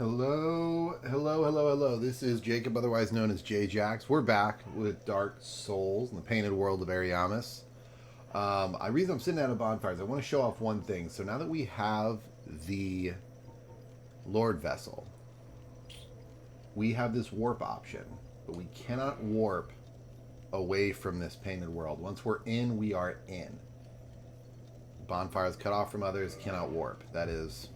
Hello, hello, hello, hello. This is Jacob, otherwise known as JayJax. We're back with Dark Souls in the painted world of Ariamis. I reason I'm sitting at a bonfire is I want to show off one thing. So now that we have the Lord Vessel, we have this warp option, but we cannot warp away from this painted world. Once we're in, we are in. Bonfire is cut off from others, cannot warp. That is,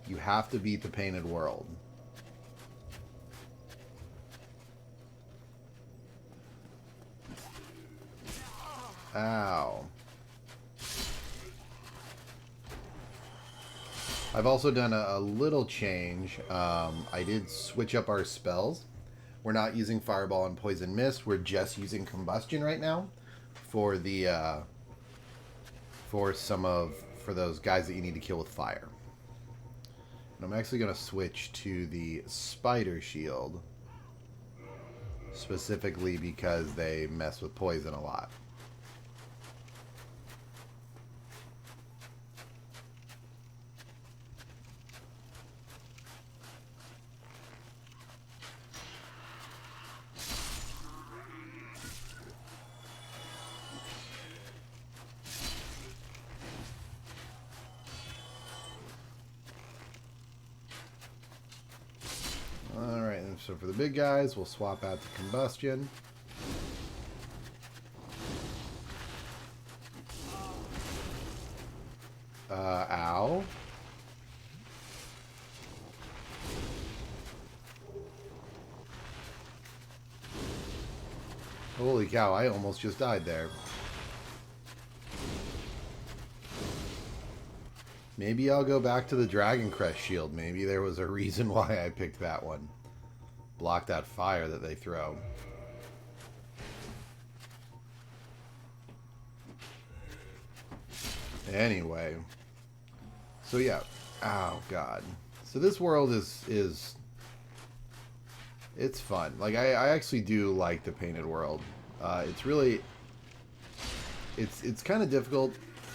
you have to beat the painted world. Ow. I've also done a little change. I did switch up our spells. We're not using Fireball and Poison Mist. We're just using Combustion right now for the for those guys that you need to kill with fire. And I'm actually going to switch to the Spider Shield specifically because they mess with poison a lot. Alright, so for the big guys, we'll swap out to Combustion. Ow. Holy cow, I almost just died there. Maybe I'll go back to the Dragon Crest shield. Maybe there was a reason why I picked that one. Block that fire that they throw. Anyway. So yeah. Oh god. So this world is it's fun. Like I actually do like the painted world. It's really it's kind of difficult,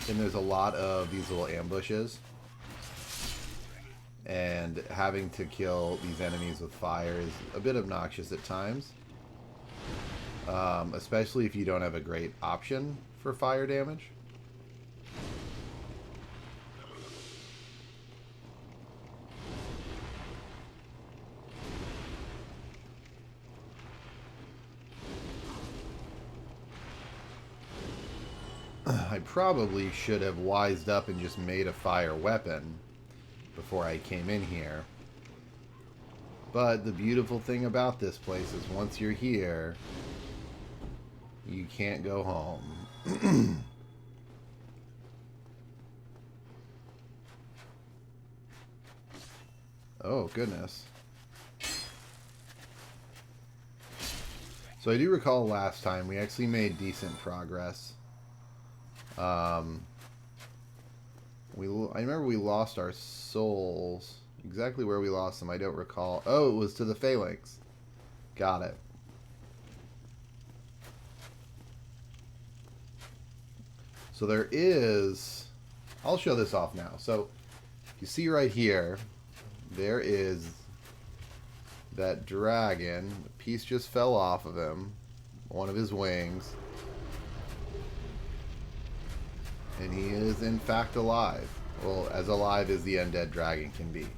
and there's a lot of these little ambushes, and having to kill these enemies with fire is a bit obnoxious at times, especially if you don't have a great option for fire damage. I probably should have wised up and just made a fire weapon before I came in here. But the beautiful thing about this place is once you're here, you can't go home. Oh, goodness. So I do recall last time we actually made decent progress. I remember we lost our souls. Exactly where we lost them, I don't recall. Oh, it was to the Phalanx. Got it. So there is... I'll show this off now. So, you see right here, there is that dragon. The piece just fell off of him. One of his wings. And he is, in fact, alive. Well, as alive as the undead dragon can be.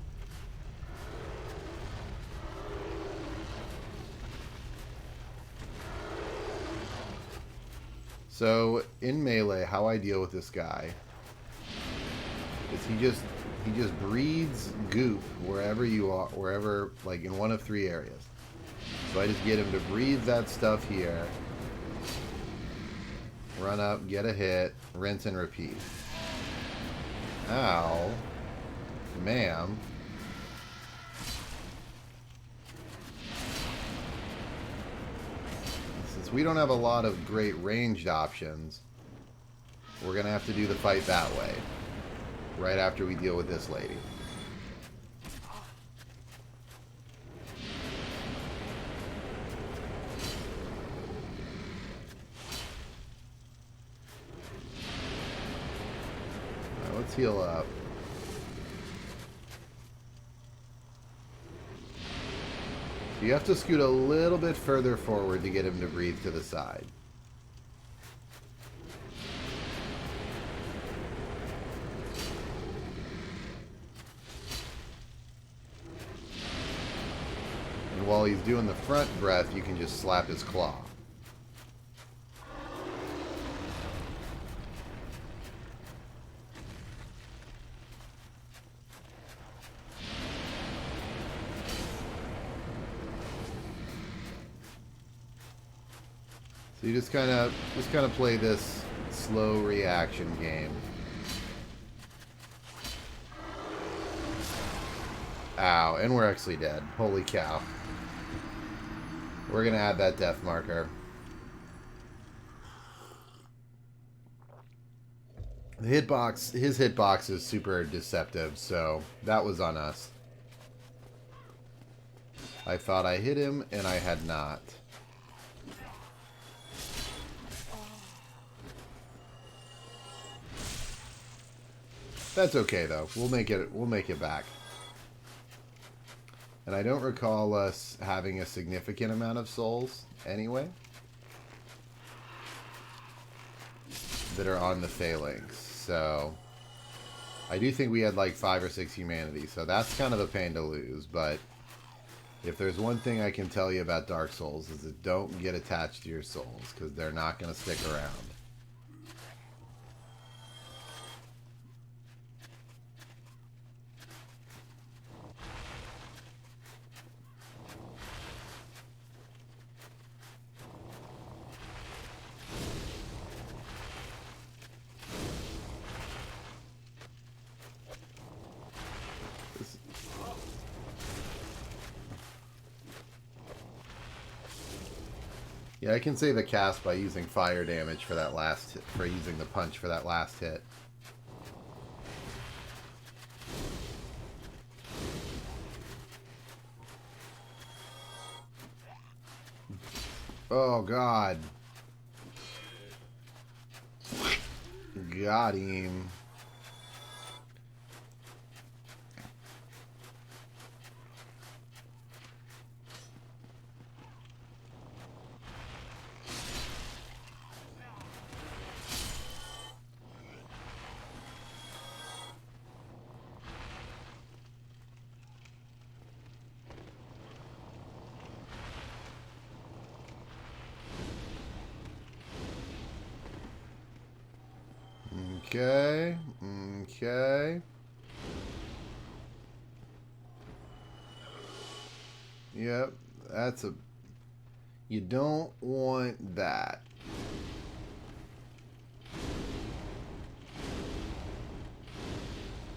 So, in melee, how I deal with this guy is he just breeds goop wherever you are, wherever, like, in one of three areas. So I just get him to breathe that stuff here. Run up, get a hit, rinse and repeat. Ow. Ma'am. Since we don't have a lot of great ranged options, we're going to have to do the fight that way. Right after we deal with this lady. Let's heal up. So you have to scoot a little bit further forward to get him to breathe to the side. And while he's doing the front breath, you can just slap his claw. So you just kind of play this slow reaction game. Ow, and we're actually dead. Holy cow. We're gonna add that death marker. The hitbox, his hitbox is super deceptive, so that was on us. I thought I hit him, and I had not. That's okay though. We'll make it back. And I don't recall us having a significant amount of souls anyway that are on the phalanx. So I do think we had like 5 or 6 humanity. So that's kind of a pain to lose. But if there's one thing I can tell you about Dark Souls is that don't get attached to your souls, because they're not going to stick around. Yeah, I can save a cast by using fire damage for that last hit, for using the punch for that last hit. Oh god. Got him. Okay, okay. Yep, that's a... You don't want that.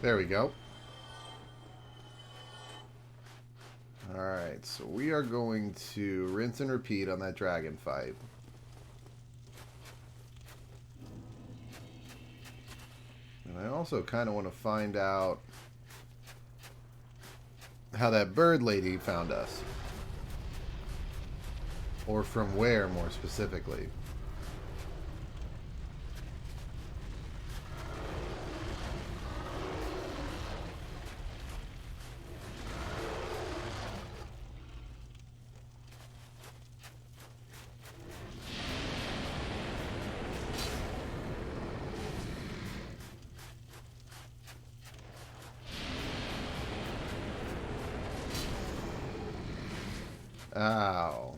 There we go. Alright, so we are going to rinse and repeat on that dragon fight. And I also kind of want to find out how that bird lady found us. Or from where, more specifically. Ow.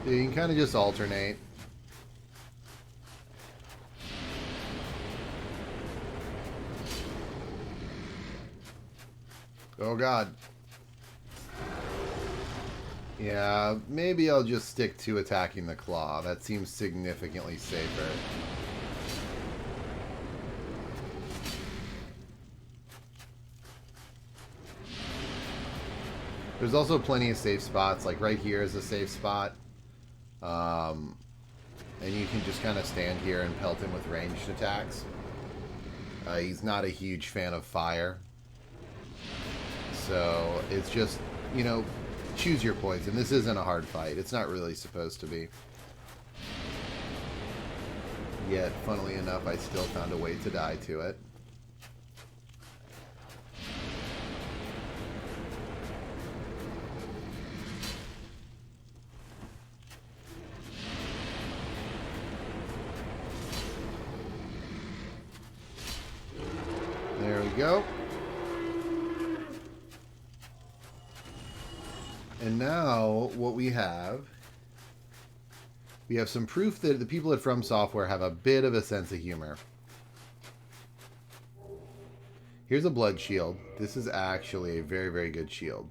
Yeah, you can kind of just alternate. Oh god. Yeah, maybe I'll just stick to attacking the claw. That seems significantly safer. There's also plenty of safe spots, like right here is a safe spot. And you can just kind of stand here and pelt him with ranged attacks. He's not a huge fan of fire. So it's just, you know, choose your poison. This isn't a hard fight. It's not really supposed to be. Yet, funnily enough, I still found a way to die to it. go. And now what we have some proof that the people at From Software have a bit of a sense of humor. Here's a blood shield. This is actually a very, very good shield.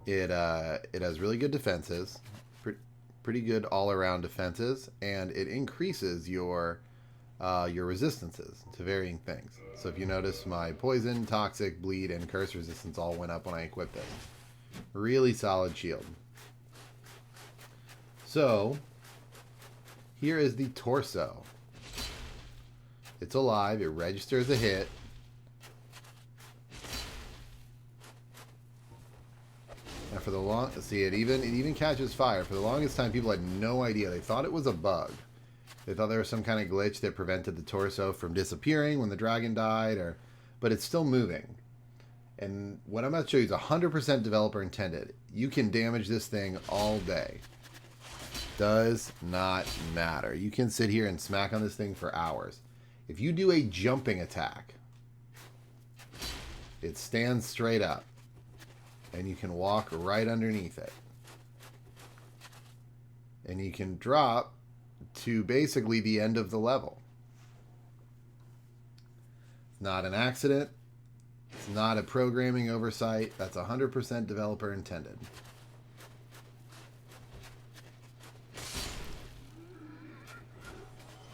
It has really good defenses, pretty good all-around defenses, and it increases your resistances to varying things. So if you notice, my poison, toxic, bleed, and curse resistance all went up when I equipped it. Really solid shield. So here is the torso. It's alive. It registers a hit. And for the it even catches fire. For the longest time, people had no idea. They thought it was a bug. They thought there was some kind of glitch that prevented the torso from disappearing when the dragon died, but it's still moving. And what I'm about to show you is 100% developer intended. You can damage this thing all day. Does not matter. You can sit here and smack on this thing for hours. If you do a jumping attack, it stands straight up. And you can walk right underneath it. And you can drop to basically the end of the level. It's not an accident. It's not a programming oversight. That's 100% developer intended.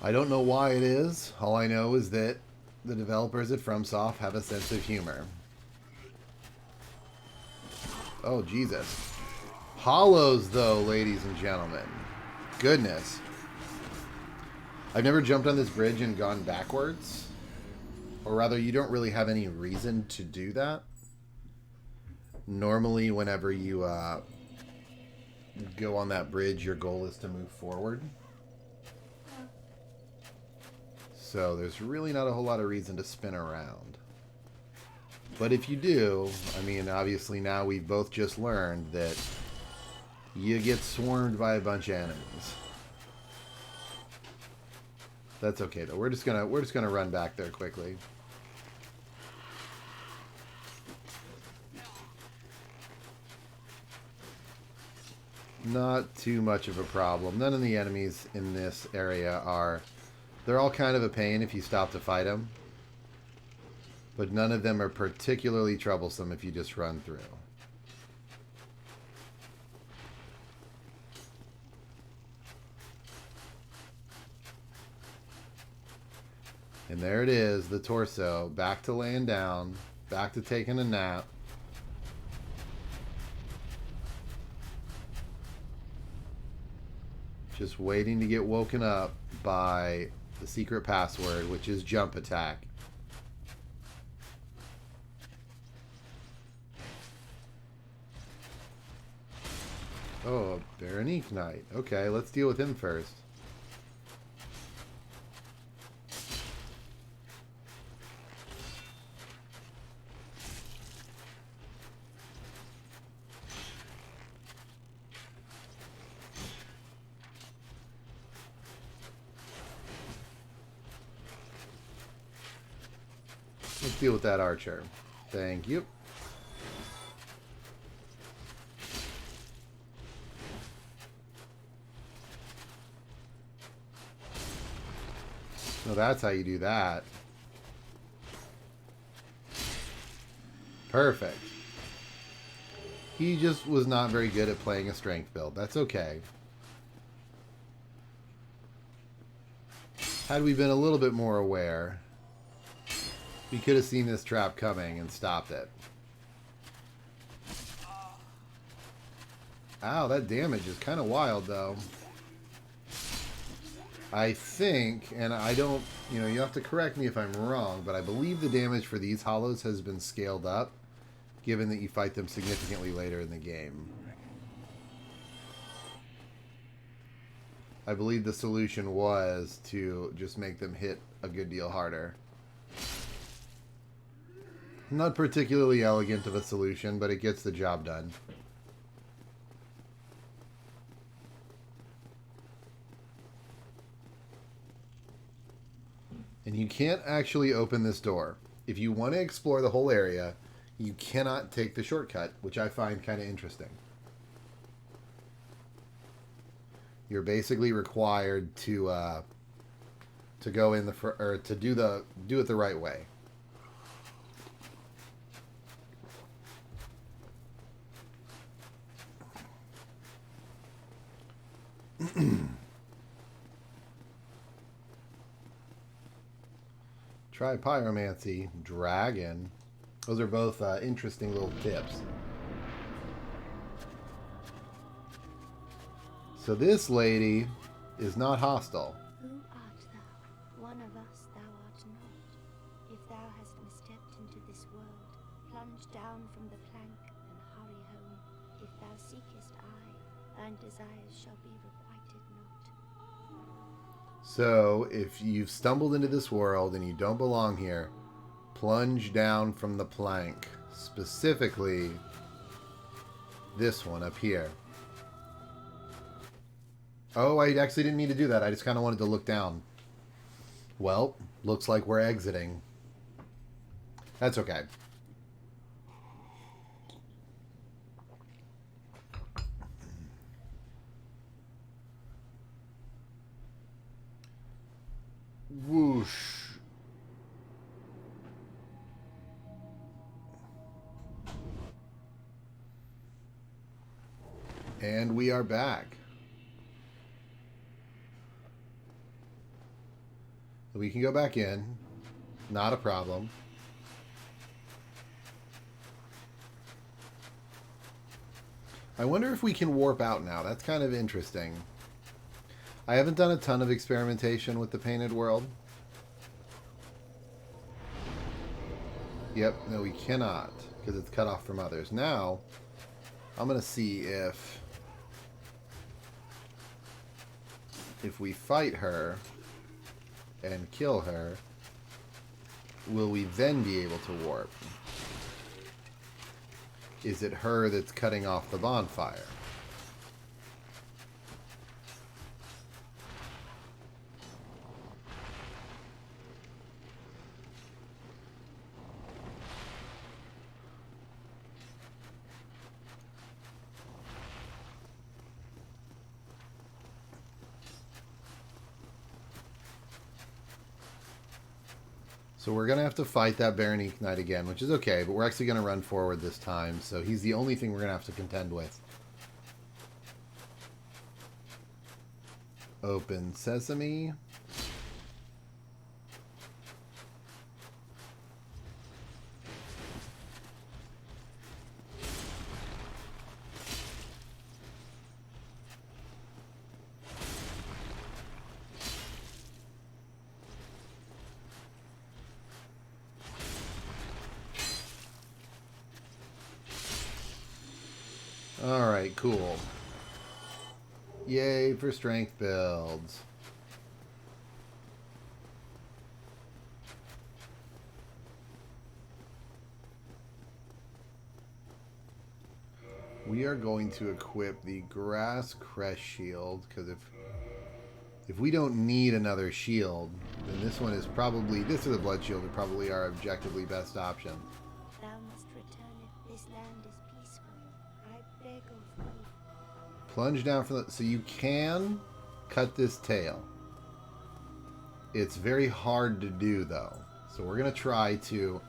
I don't know why it is. All I know is that the developers at FromSoft have a sense of humor. Oh, Jesus. Hollows, though, ladies and gentlemen. Goodness. I've never jumped on this bridge and gone backwards. Or rather, you don't really have any reason to do that. Normally, whenever you go on that bridge, your goal is to move forward. So there's really not a whole lot of reason to spin around. But if you do, I mean, obviously now we've both just learned that you get swarmed by a bunch of enemies. That's okay though. We're just gonna run back there quickly. Not too much of a problem. None of the enemies in this area they're all kind of a pain if you stop to fight them. But none of them are particularly troublesome if you just run through. And there it is, the torso. Back to laying down. Back to taking a nap. Just waiting to get woken up by the secret password, which is jump attack. Oh, Veronique Knight. Okay, let's deal with him first. Let's deal with that archer. Thank you. So that's how you do that. Perfect. He just was not very good at playing a strength build. That's okay. Had we been a little bit more aware, we could have seen this trap coming and stopped it. Ow, that damage is kind of wild, though. I think, and I don't, you have to correct me if I'm wrong, but I believe the damage for these hollows has been scaled up, given that you fight them significantly later in the game. I believe the solution was to just make them hit a good deal harder. Not particularly elegant of a solution, but it gets the job done. And you can't actually open this door. If you want to explore the whole area, you cannot take the shortcut, which I find kind of interesting. You're basically required to go in or to do it the right way. Try pyromancy, dragon. Those are both interesting little tips. So this lady is not hostile. Who art thou? One of us thou art not. If thou hast misstepped into this world, plunge down from the plank and hurry home. If thou seekest I, thine desires shall be requited not. So if you've stumbled into this world and you don't belong here, plunge down from the plank. Specifically, this one up here. Oh, I actually didn't mean to do that. I just kind of wanted to look down. Well, looks like we're exiting. That's okay. Whoosh. And we are back. We can go back in. Not a problem. I wonder if we can warp out now. That's kind of interesting. I haven't done a ton of experimentation with the painted world. Yep, no, we cannot, because it's cut off from others. Now, I'm going to see if we fight her and kill her, will we then be able to warp? Is it her that's cutting off the bonfire? So we're going to have to fight that Baronique Knight again, which is okay, but we're actually going to run forward this time, so he's the only thing we're going to have to contend with. Open sesame. Alright, cool. Yay for strength builds. We are going to equip the Grass Crest Shield, because if we don't need another shield, then this one is probably, this or the Blood Shield are probably our objectively best option. Thou must return if this land is peaceful. I beg of thee. Plunge down from the... So you can cut this tail. It's very hard to do, though. So we're going to try to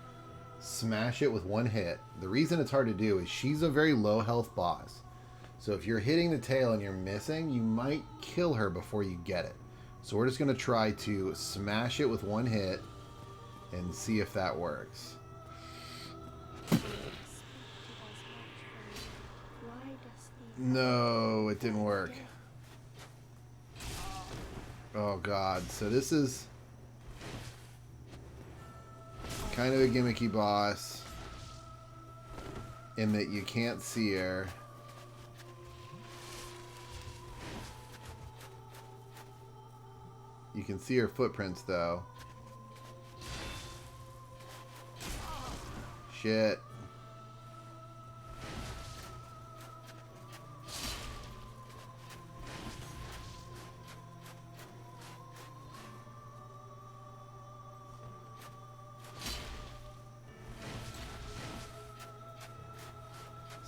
smash it with one hit. The reason it's hard to do is she's a very low health boss. So if you're hitting the tail and you're missing, you might kill her before you get it. So we're just going to try to smash it with one hit and see if that works. No, it didn't work. Oh god, so this is kind of a gimmicky boss in that you can't see her. You can see her footprints though. Shit.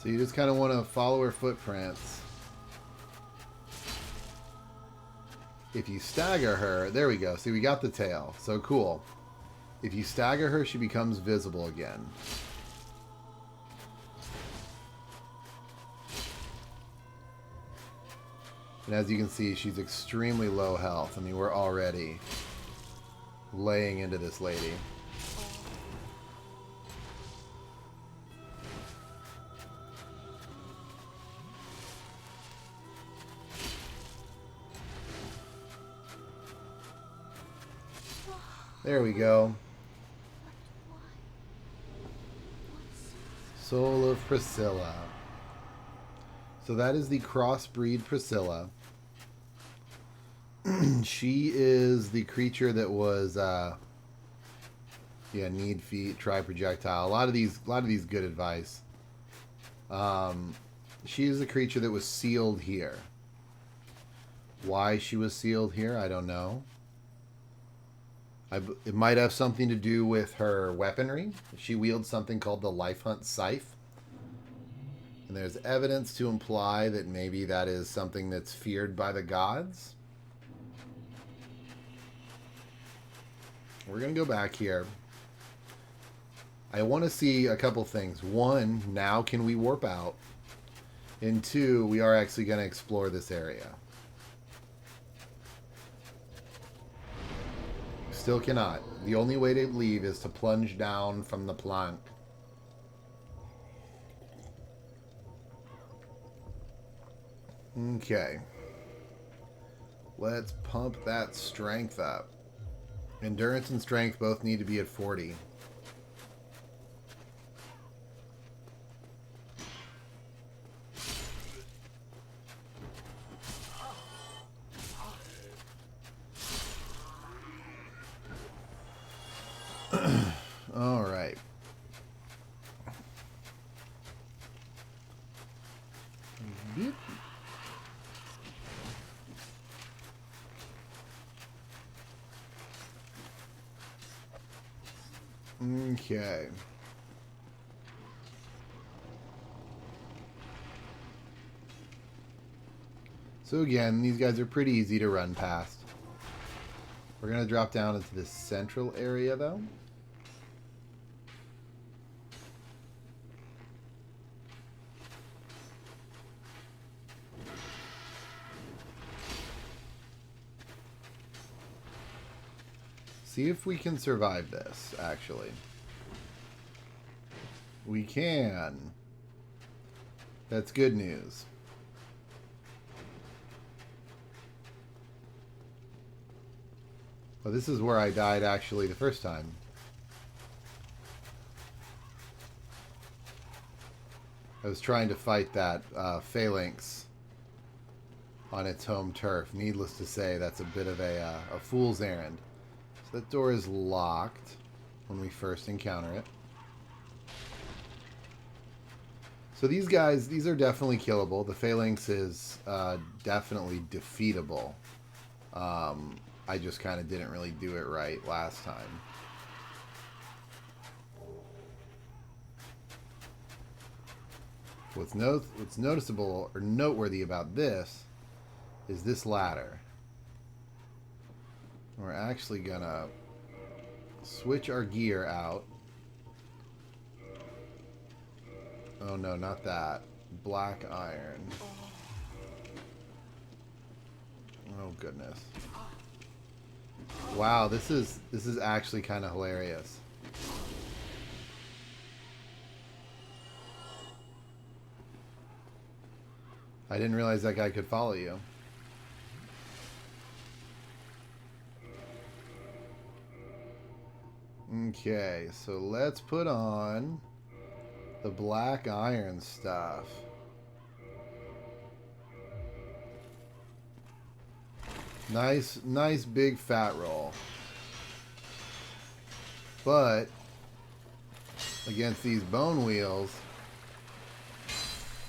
So you just kind of want to follow her footprints. If you stagger her, there we go. See, we got the tail. So cool. If you stagger her, she becomes visible again. And as you can see, she's extremely low health. I mean, we're already laying into this lady. There we go. Soul of Priscilla. So that is the crossbreed Priscilla. She is the creature that was need feet, try projectile. A lot of these good advice. She is the creature that was sealed here. Why she was sealed here, I don't know. It might have something to do with her weaponry. She wields something called the Life Hunt Scythe. And there's evidence to imply that maybe that is something that's feared by the gods. We're going to go back here. I want to see a couple things. One, now can we warp out? And two, we are actually going to explore this area. Still cannot. The only way to leave is to plunge down from the plank. Okay. Let's pump that strength up. Endurance and strength both need to be at 40. All right. Beep. Okay. So again, these guys are pretty easy to run past. We're going to drop down into this central area, though. See if we can survive this, actually. We can. That's good news. Well, this is where I died, actually, the first time. I was trying to fight that phalanx on its home turf. Needless to say, that's a bit of a fool's errand. So that door is locked when we first encounter it. So these guys, these are definitely killable. The phalanx is definitely defeatable. I just kind of didn't really do it right last time. What's noticeable or noteworthy about this is this ladder. We're actually gonna switch our gear out. Oh no, not that. Black iron. Oh goodness. Wow, this is actually kind of hilarious. I didn't realize that guy could follow you. Okay, so let's put on the black iron stuff. Nice big fat roll. But against these bone wheels,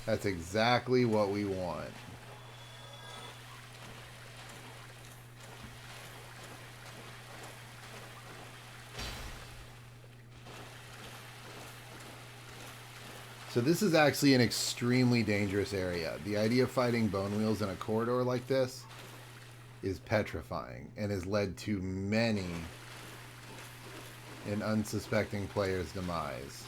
that's exactly what we want. So this is actually an extremely dangerous area. The idea of fighting bone wheels in a corridor like this is petrifying and has led to many an unsuspecting player's demise.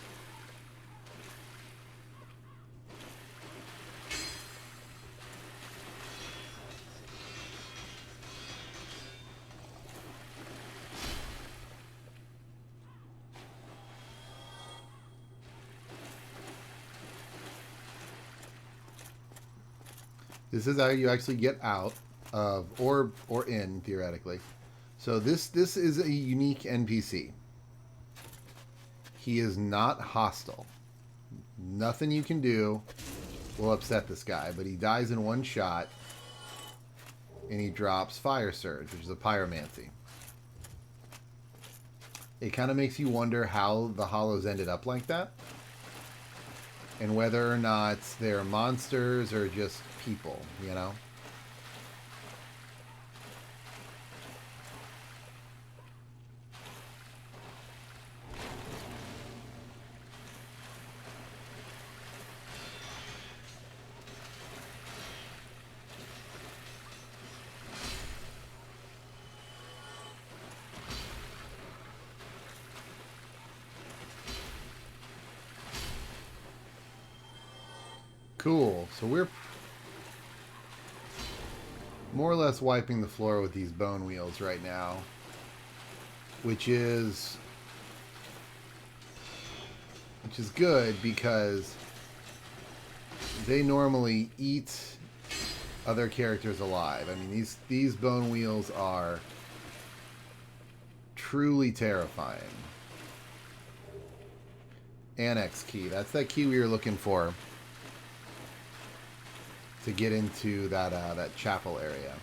This is how you actually get out of, or in, theoretically. So this is a unique NPC. He is not hostile. Nothing you can do will upset this guy, but he dies in one shot, and he drops Fire Surge, which is a pyromancy. It kind of makes you wonder how the Hollows ended up like that, and whether or not they're monsters or just people, you know? Cool. So we're more or less wiping the floor with these bone wheels right now, which is good because they normally eat other characters alive. I mean, these bone wheels are truly terrifying. Annex key. That's that key we were looking for to get into that chapel area.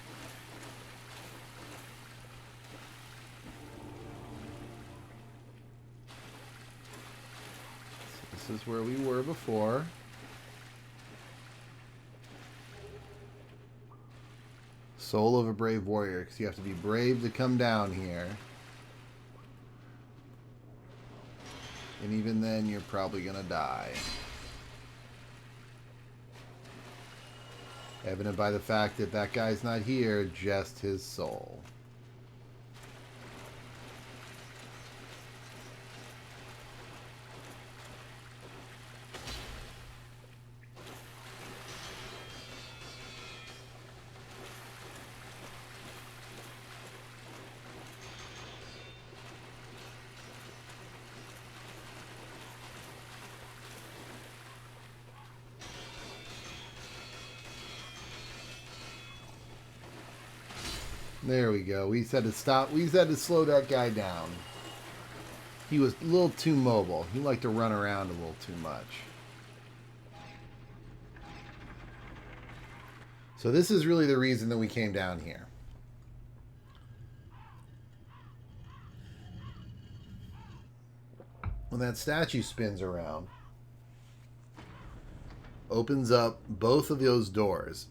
So this is where we were before. Soul of a brave warrior, because you have to be brave to come down here. And even then, you're probably gonna die. Evident by the fact that that guy's not here, just his soul. There we go. We said to stop. We said to slow that guy down. He was a little too mobile. He liked to run around a little too much. So this is really the reason that we came down here. When that statue spins around, opens up both of those doors.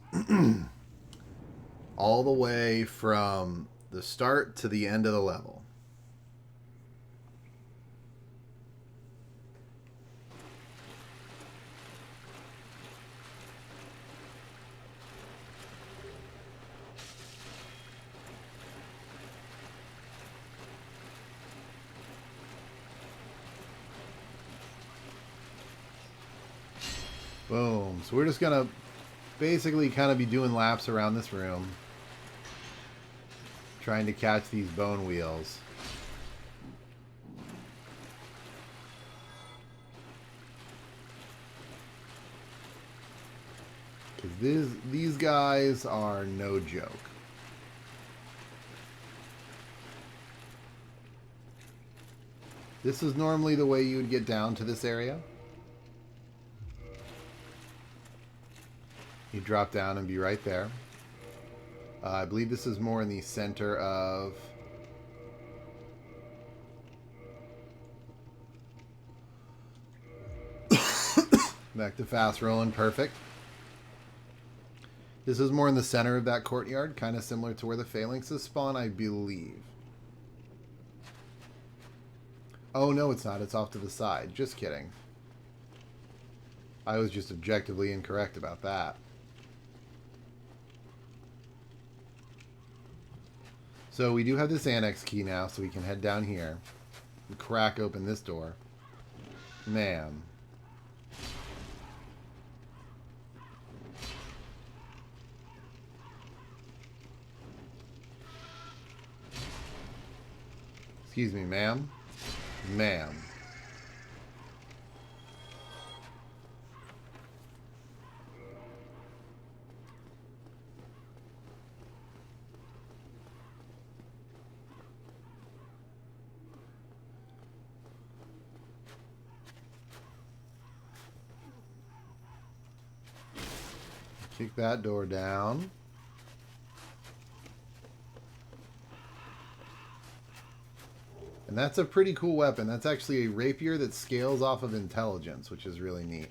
All the way from the start to the end of the level. Boom. So we're just going to basically kind of be doing laps around this room, trying to catch these bone wheels. Because these guys are no joke. This is normally the way you would get down to this area. You drop down and be right there. I believe this is more in the center of... Back to fast rolling. Perfect. This is more in the center of that courtyard, kind of similar to where the phalanxes spawn, I believe. Oh, no, it's not. It's off to the side. Just kidding. I was just objectively incorrect about that. So we do have this annex key now, so we can head down here and crack open this door. Man. Excuse me, ma'am. Ma'am. Kick that door down. And that's a pretty cool weapon. That's actually a rapier that scales off of intelligence, which is really neat.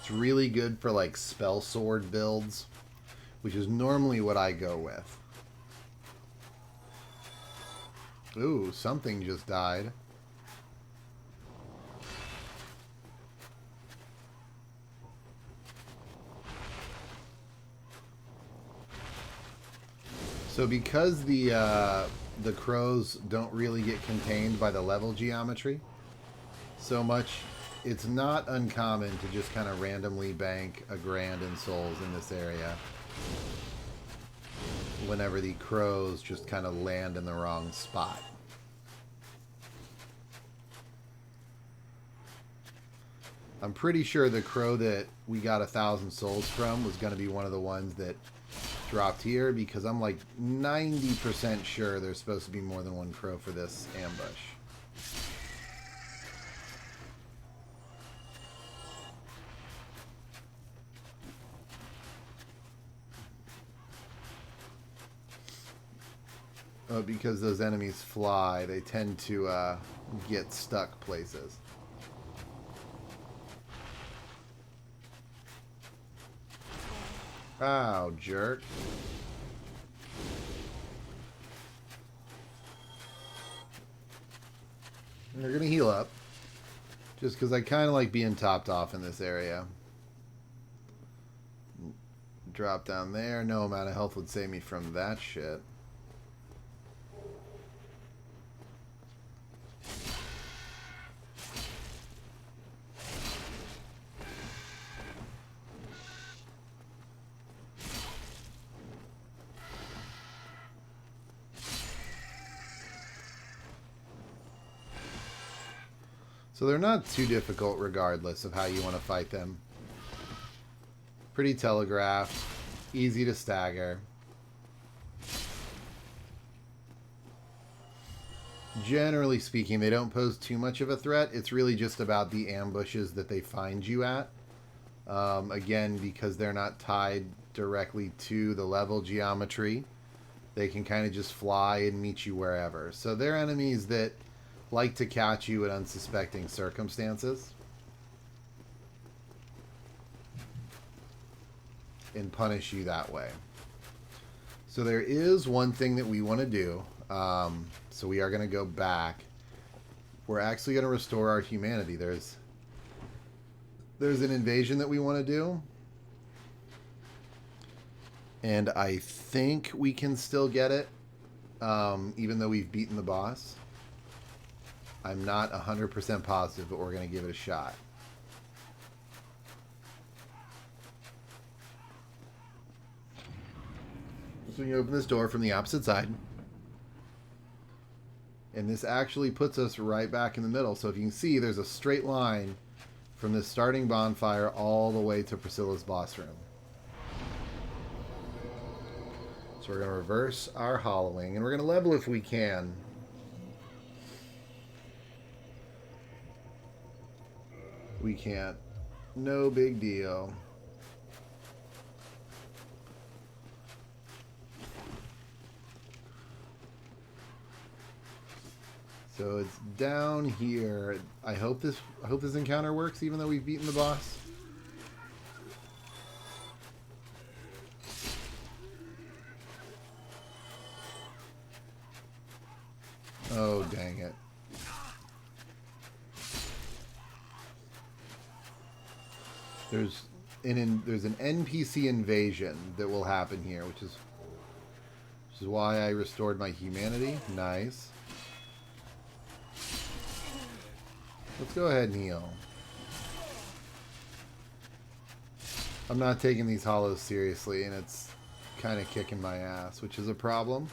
It's really good for like spell sword builds, which is normally what I go with. Ooh, something just died. So because the crows don't really get contained by the level geometry so much, it's not uncommon to just kind of randomly bank a grand in souls in this area whenever the crows just kind of land in the wrong spot. I'm pretty sure the crow that we got 1,000 souls from was going to be one of the ones that dropped here, because I'm like 90% sure there's supposed to be more than one crow for this ambush. Oh, because those enemies fly, they tend to get stuck places. Ow, jerk. And they're going to heal up. Just because I kind of like being topped off in this area. Drop down there. No amount of health would save me from that shit. So they're not too difficult regardless of how you want to fight them. Pretty telegraphed, easy to stagger. Generally speaking, they don't pose too much of a threat. It's really just about the ambushes that they find you at. Again, because they're not tied directly to the level geometry, they can kind of just fly and meet you wherever. So they're enemies that like to catch you in unsuspecting circumstances and punish you that way. So there is one thing that we want to do. So we are going to go back. We're actually going to restore our humanity. There's an invasion that we want to do. And I think we can still get it, even though we've beaten the boss. I'm not 100% positive, but we're going to give it a shot. So you open this door from the opposite side. And this actually puts us right back in the middle. So if you can see, there's a straight line from this starting bonfire all the way to Priscilla's boss room. So we're going to reverse our hollowing, and we're going to level if we can. We can't. No big deal. So it's down here. I hope this encounter works, even though we've beaten the boss. Oh, dang it. There's an NPC invasion that will happen here, which is why I restored my humanity. Nice. Let's go ahead and heal. I'm not taking these hollows seriously, and it's kind of kicking my ass, which is a problem.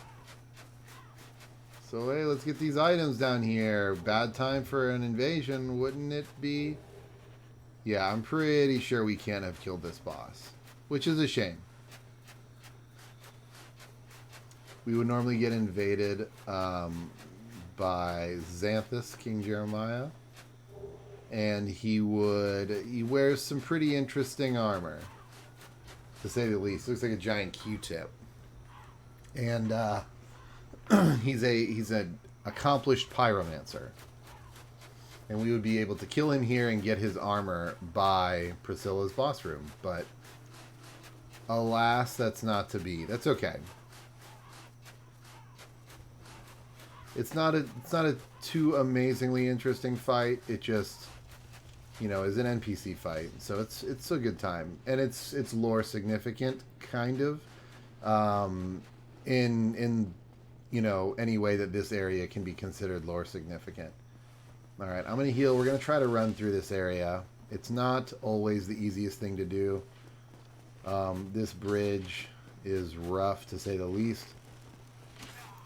So, hey, let's get these items down here. Bad time for an invasion, wouldn't it be? Yeah, I'm pretty sure we can't have killed this boss, which is a shame. We would normally get invaded by Xanthus, King Jeremiah. And he wears some pretty interesting armor, to say the least. Looks like a giant Q-tip. And he's an accomplished pyromancer. And we would be able to kill him here and get his armor by Priscilla's boss room. But alas, that's not to be. That's okay. It's not a too amazingly interesting fight. It just, you know, is an NPC fight. So it's a good time. And it's lore significant, kind of. In you know, any way that this area can be considered lore significant. Alright, I'm going to heal. We're going to try to run through this area. It's not always the easiest thing to do. This bridge is rough, to say the least.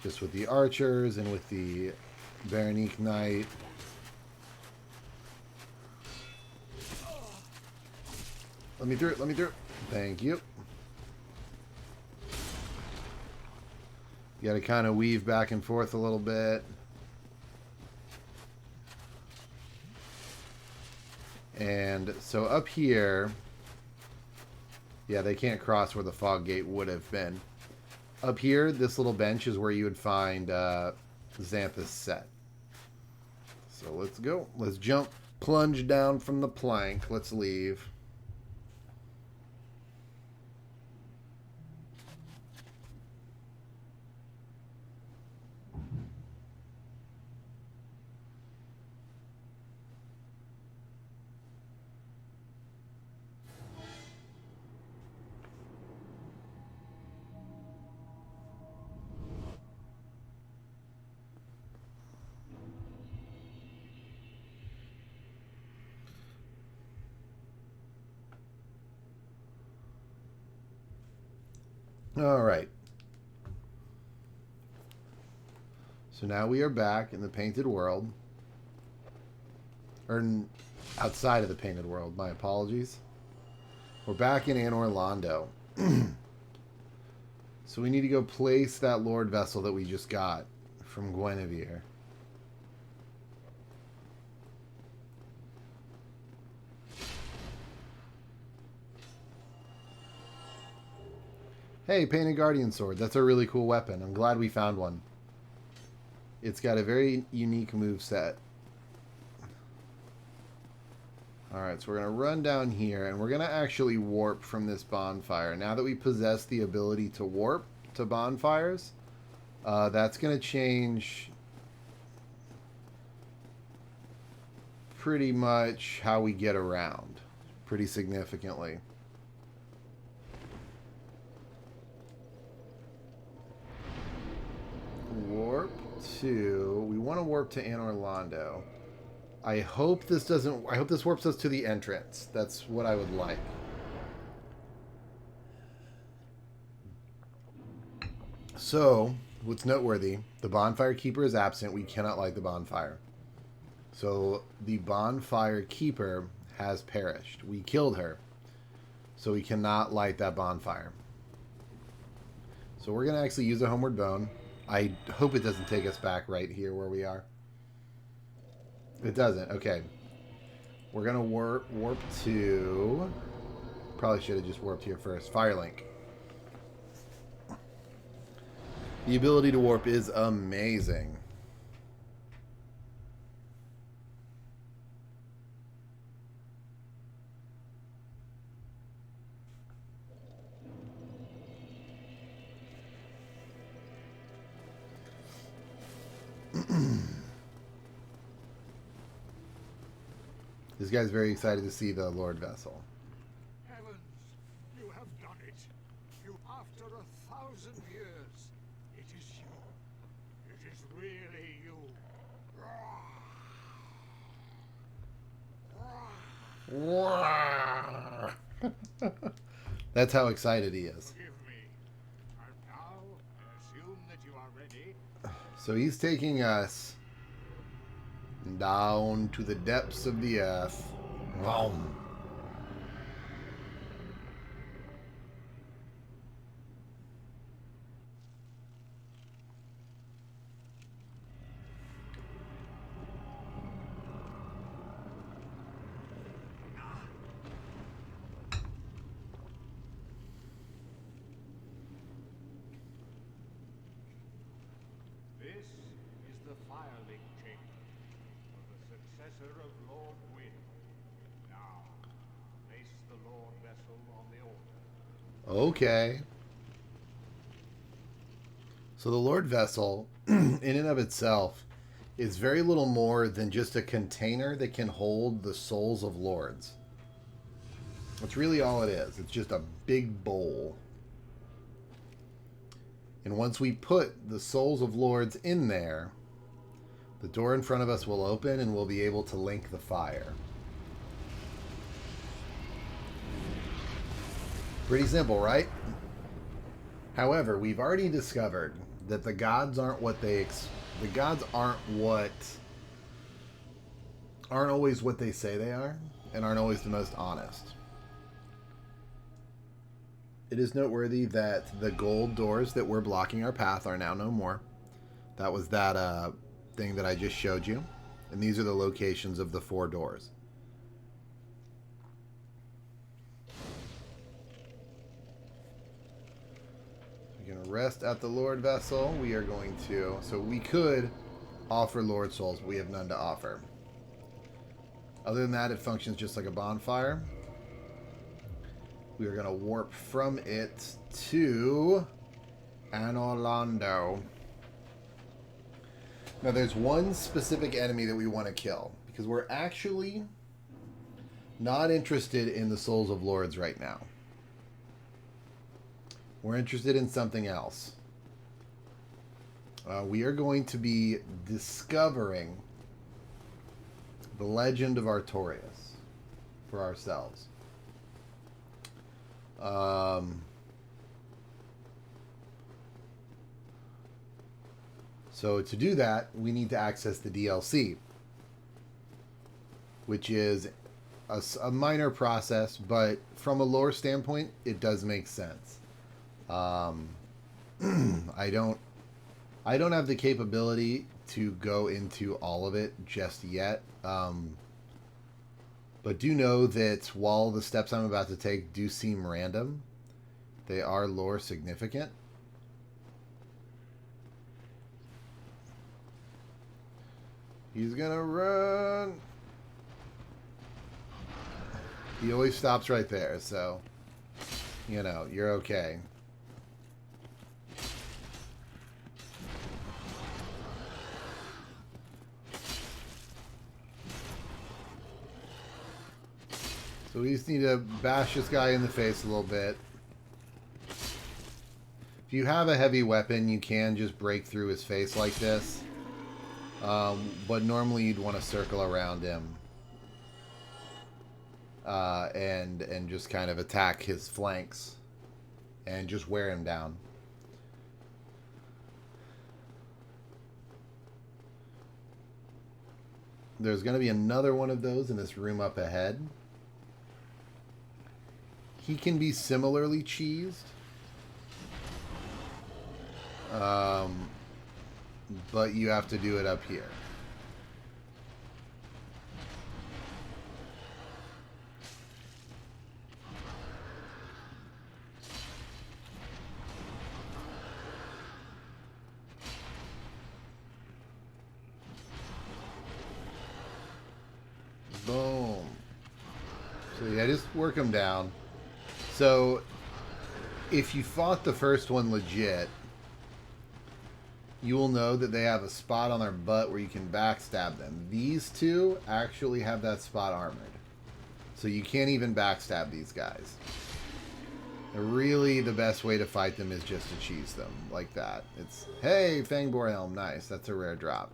Just with the archers and with the Baronique Knight. Let me through. Let me through. Thank you. You got to kind of weave back and forth a little bit. And so up here, yeah, they can't cross where the fog gate would have been. Up here, this little bench is where you would find Xanthus set. So let's go. Let's jump, plunge down from the plank. Let's leave. All right. So now we are back in the painted world. Or outside of the painted world. My apologies. We're back in Anor Londo. So we need to go place that Lord Vessel that we just got from Guinevere. Hey, Painted Guardian Sword. That's a really cool weapon. I'm glad we found one. It's got a very unique move set. Alright, so we're going to run down here, and we're going to actually warp from this bonfire. Now that we possess the ability to warp to bonfires, that's going to change pretty much how we get around pretty significantly. Warp to... We want to warp to Anor Londo. I hope this doesn't... I hope this warps us to the entrance. That's what I would like. So, what's noteworthy, the bonfire keeper is absent. We cannot light the bonfire. So, the bonfire keeper has perished. We killed her. So, we cannot light that bonfire. So, we're going to actually use a homeward bone. I hope it doesn't take us back right here where we are. It doesn't. Okay. We're going to warp to... Probably should have just warped here first. Firelink. The ability to warp is amazing. This guy's very excited to see the Lord Vessel. Heavens, you have done it. You, after 1,000 years, it is you. It is really you. That's how excited he is. Forgive me. And now, assume that you are ready. So he's taking us down to the depths of the earth. Vroom. This is the firelink chamber for the successor of Lord Wind. Now, place the Lord Vessel on the altar. Okay. So the Lord Vessel, in and of itself, is very little more than just a container that can hold the souls of lords. That's really all it is. It's just a big bowl. And once we put the souls of lords in there, the door in front of us will open and we'll be able to link the fire. Pretty simple, right? However, we've already discovered that the gods aren't what they aren't always what they say they are, and aren't always the most honest. It is noteworthy that the gold doors that were blocking our path are now no more. That was that thing that I just showed you, and these are the locations of the 4 doors. We're going to rest at the Lord Vessel. We are going to... So we could offer Lord Souls, but we have none to offer. Other than that, it functions just like a bonfire. We are going to warp from it to Anorlando. Now, there's one specific enemy that we want to kill, because we're actually not interested in the Souls of Lords right now. We're interested in something else. We are going to be discovering the legend of Artorias for ourselves. So to do that, we need to access the DLC, which is a minor process, but from a lore standpoint, it does make sense. I don't have the capability to go into all of it just yet. But do know that while the steps I'm about to take do seem random, they are lore significant. He's gonna run. He always stops right there, so, you know, you're okay. So we just need to bash this guy in the face a little bit. If you have a heavy weapon, you can just break through his face like this. But normally you'd want to circle around him. And just kind of attack his flanks. And just wear him down. There's going to be another one of those in this room up ahead. He can be similarly cheesed. But you have to do it up here. Boom. So yeah, just work him down. So if you fought the first one legit, you will know that they have a spot on their butt where you can backstab them. These two actually have that spot armored. So you can't even backstab these guys. Really, the best way to fight them is just to cheese them like that. It's, hey, Fangbore Helm, nice. That's a rare drop.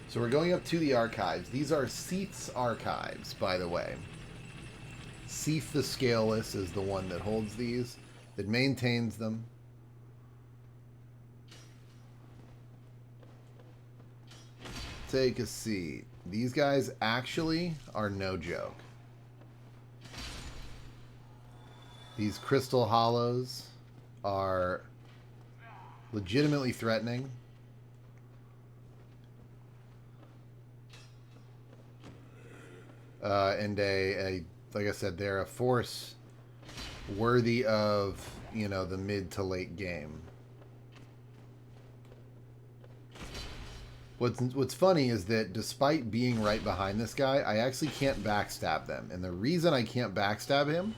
So we're going up to the archives. These are Seath's archives, by the way. Seath the Scaleless is the one that holds these, that maintains them. Take a seat. These guys actually are no joke. These crystal hollows are legitimately threatening. And like I said, they're a force worthy of, you know, the mid to late game. What's funny is that despite being right behind this guy, I actually can't backstab them. And the reason I can't backstab him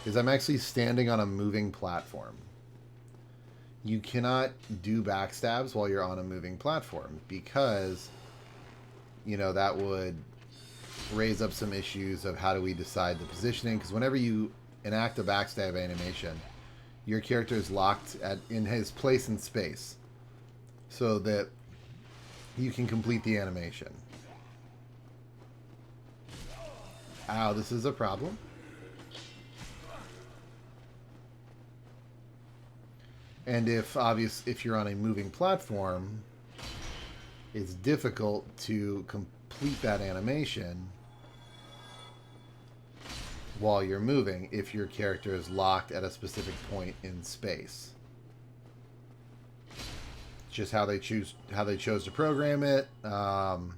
is I'm actually standing on a moving platform. You cannot do backstabs while you're on a moving platform because, you know, that would raise up some issues of how do we decide the positioning, because whenever you enact a backstab animation, your character is locked in his place in space so that you can complete the animation. Ow, this is a problem. And if you're on a moving platform, it's difficult to complete that animation while you're moving if your character is locked at a specific point in space. It's just how they chose to program it. And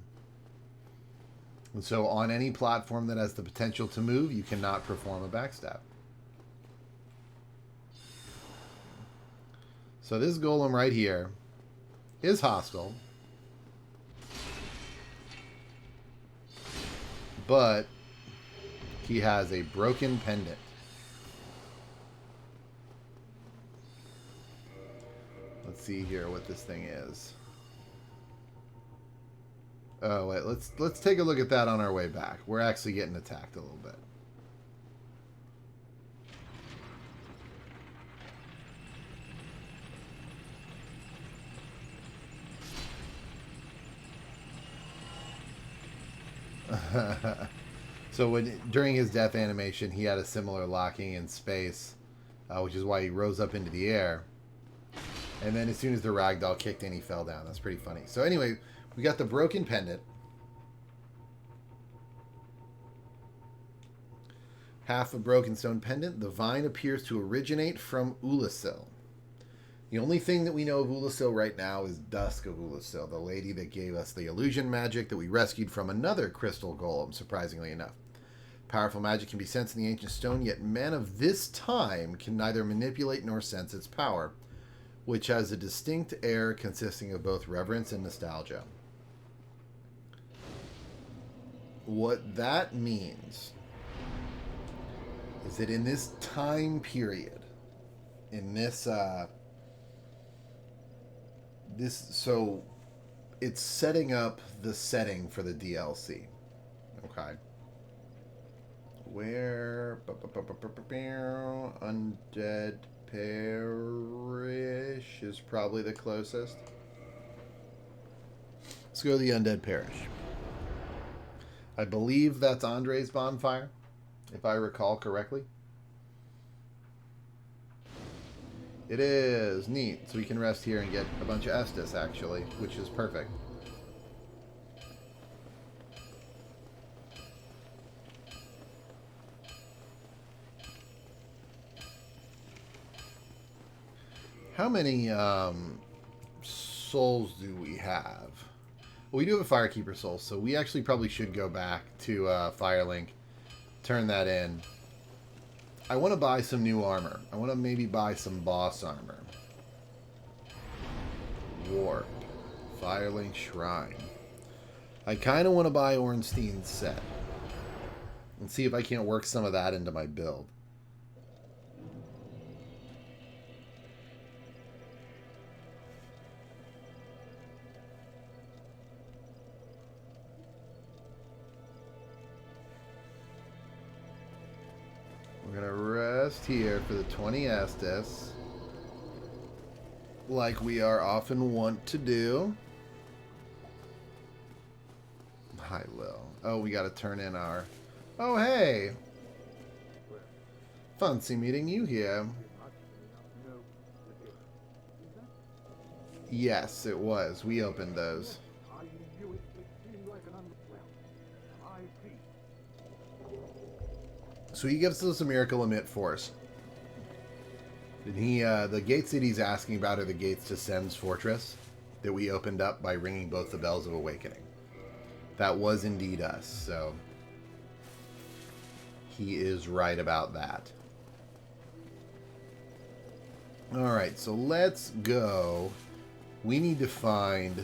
so on any platform that has the potential to move, you cannot perform a backstab. So this golem right here is hostile, but he has a broken pendant. Let's see here what this thing is. Oh wait, let's take a look at that on our way back. We're actually getting attacked a little bit. So during his death animation, he had a similar locking in space, which is why he rose up into the air. And then as soon as the ragdoll kicked in, he fell down. That's pretty funny. So anyway, we got the broken pendant. Half a broken stone pendant. The vine appears to originate from Ulasil. The only thing that we know of Ulasil right now is Dusk of Ulasil, the lady that gave us the illusion magic that we rescued from another crystal golem, surprisingly enough. Powerful magic can be sensed in the ancient stone, yet men of this time can neither manipulate nor sense its power, which has a distinct air consisting of both reverence and nostalgia. What that means is that in this time period, in so it's setting up the setting for the DLC. Okay. Where Undead Parish is probably the closest. Let's go to the Undead Parish. I believe that's Andre's bonfire, if I recall correctly. It is neat, so we can rest here and get a bunch of Estus, actually, which is perfect. How many souls do we have? Well, we do have a Firekeeper soul, so we actually probably should go back to Firelink, turn that in. I want to buy some new armor. I want to maybe buy some boss armor. Warp. Firelink Shrine. I kind of want to buy Ornstein's set. And see if I can't work some of that into my build. just here for the 20 Estes. Like we are often wont to do. Hi, Lil. Oh, we gotta turn in our... Oh, hey! Fancy meeting you here. Yes, it was. We opened those. So he gives us a miracle emit force. And he, the gates that he's asking about are the gates to Sen's fortress that we opened up by ringing both the bells of awakening. That was indeed us, so he is right about that. Alright, so let's go. We need to find...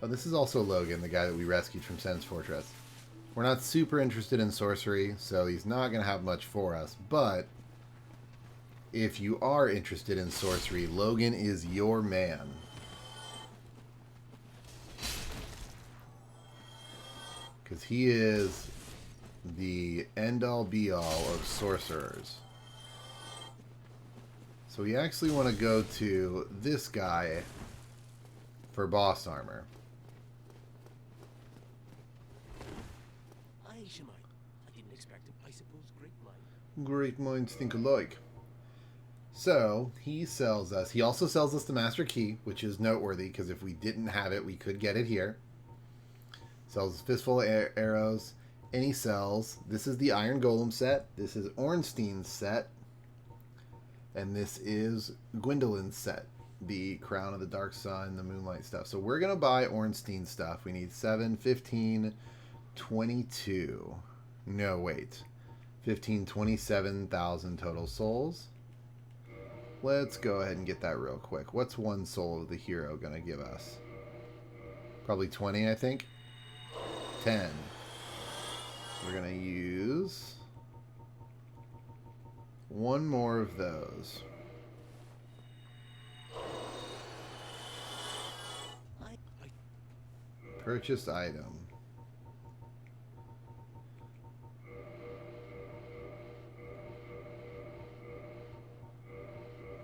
Oh, this is also Logan, the guy that we rescued from Sen's fortress. We're not super interested in sorcery, so he's not going to have much for us, but if you are interested in sorcery, Logan is your man. Because he is the end-all be-all of sorcerers. So we actually want to go to this guy for boss armor. Aye, Shemai. I didn't expect him. I suppose great Minds think alike. So, he sells us. He also sells us the Master Key, which is noteworthy, because if we didn't have it, we could get it here. Sells a fistful of arrows. And he sells... This is the Iron Golem set. This is Ornstein's set. And this is Gwendolyn's set. The Crown of the Dark Sun, the Moonlight stuff. So we're going to buy Ornstein stuff. We need 7, 15, 22. No, wait. 15, 27,000 total souls. Let's go ahead and get that real quick. What's one soul of the hero going to give us? Probably 20, I think. 10. We're going to use one more of those. Purchased item.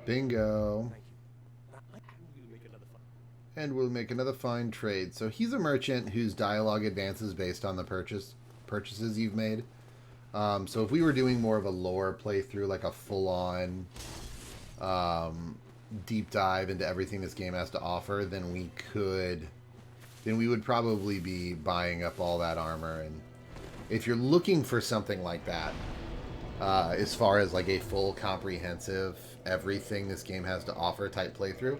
Bingo. And we'll make another fine trade. So he's a merchant whose dialogue advances based on the purchases you've made. So if we were doing more of a lore playthrough, like a full-on deep dive into everything this game has to offer, then we would probably be buying up all that armor. And if you're looking for something like that, as far as like a full comprehensive everything this game has to offer type playthrough,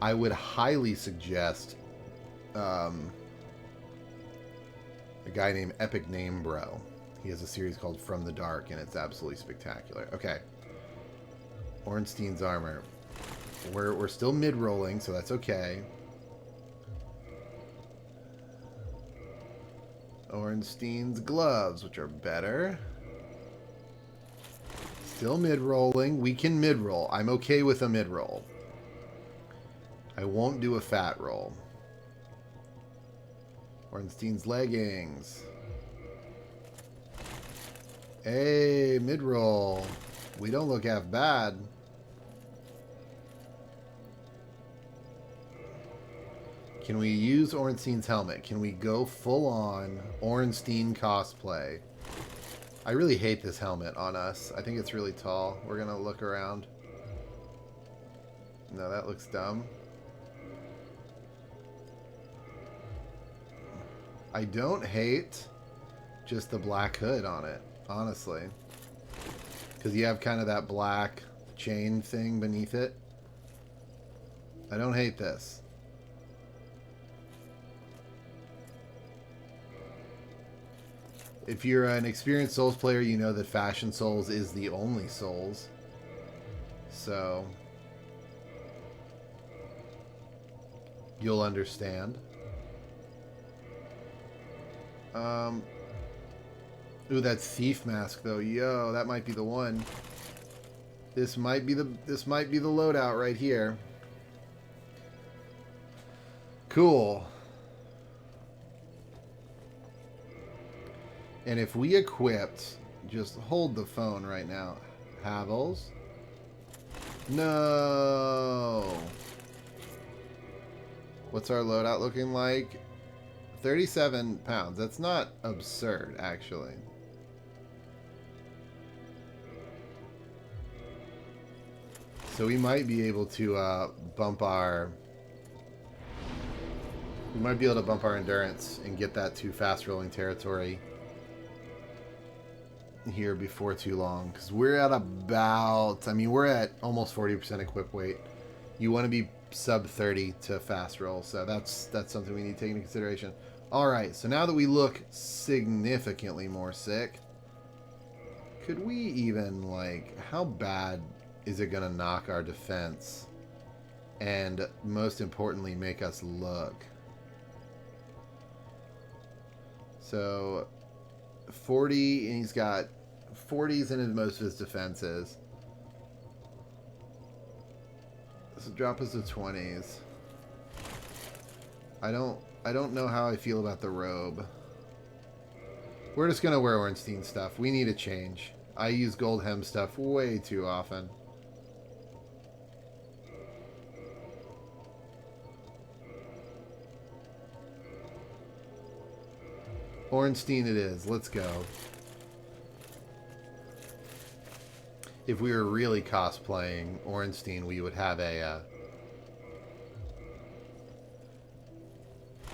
I would highly suggest a guy named Epic Name Bro. He has a series called From the Dark, and it's absolutely spectacular. Okay. Ornstein's armor. We're still mid-rolling, so that's okay. Ornstein's gloves, which are better. Still mid-rolling. We can mid-roll. I'm okay with a mid-roll. I won't do a fat roll. Ornstein's leggings. Hey, mid-roll. We don't look half bad. Can we use Ornstein's helmet? Can we go full-on Ornstein cosplay? I really hate this helmet on us. I think it's really tall. We're going to look around. No, that looks dumb. I don't hate just the black hood on it, honestly. Because you have kind of that black chain thing beneath it. I don't hate this. If you're an experienced Souls player, you know that Fashion Souls is the only Souls. So you'll understand. Ooh, that thief mask though. Yo, that might be the one. This might be the loadout right here. Cool. And if we equipped Just hold the phone right now. Havels. No. What's our loadout looking like? 37 pounds. That's not absurd, actually. So we might be able to bump our... We might be able to bump our endurance and get that to fast rolling territory here before too long. Because we're at about... I mean, we're at almost 40% equip weight. You want to be sub 30 to fast roll. So that's something we need to take into consideration. Alright, so now that we look significantly more sick, could we even, like... How bad is it going to knock our defense? And most importantly, make us look... So, 40, and he's got 40s in most of his defenses. This will drop us to 20s. I don't know how I feel about the robe. We're just gonna wear Ornstein stuff. We need a change. I use gold hem stuff way too often. Ornstein it is. Let's go. If we were really cosplaying Ornstein, we would have a...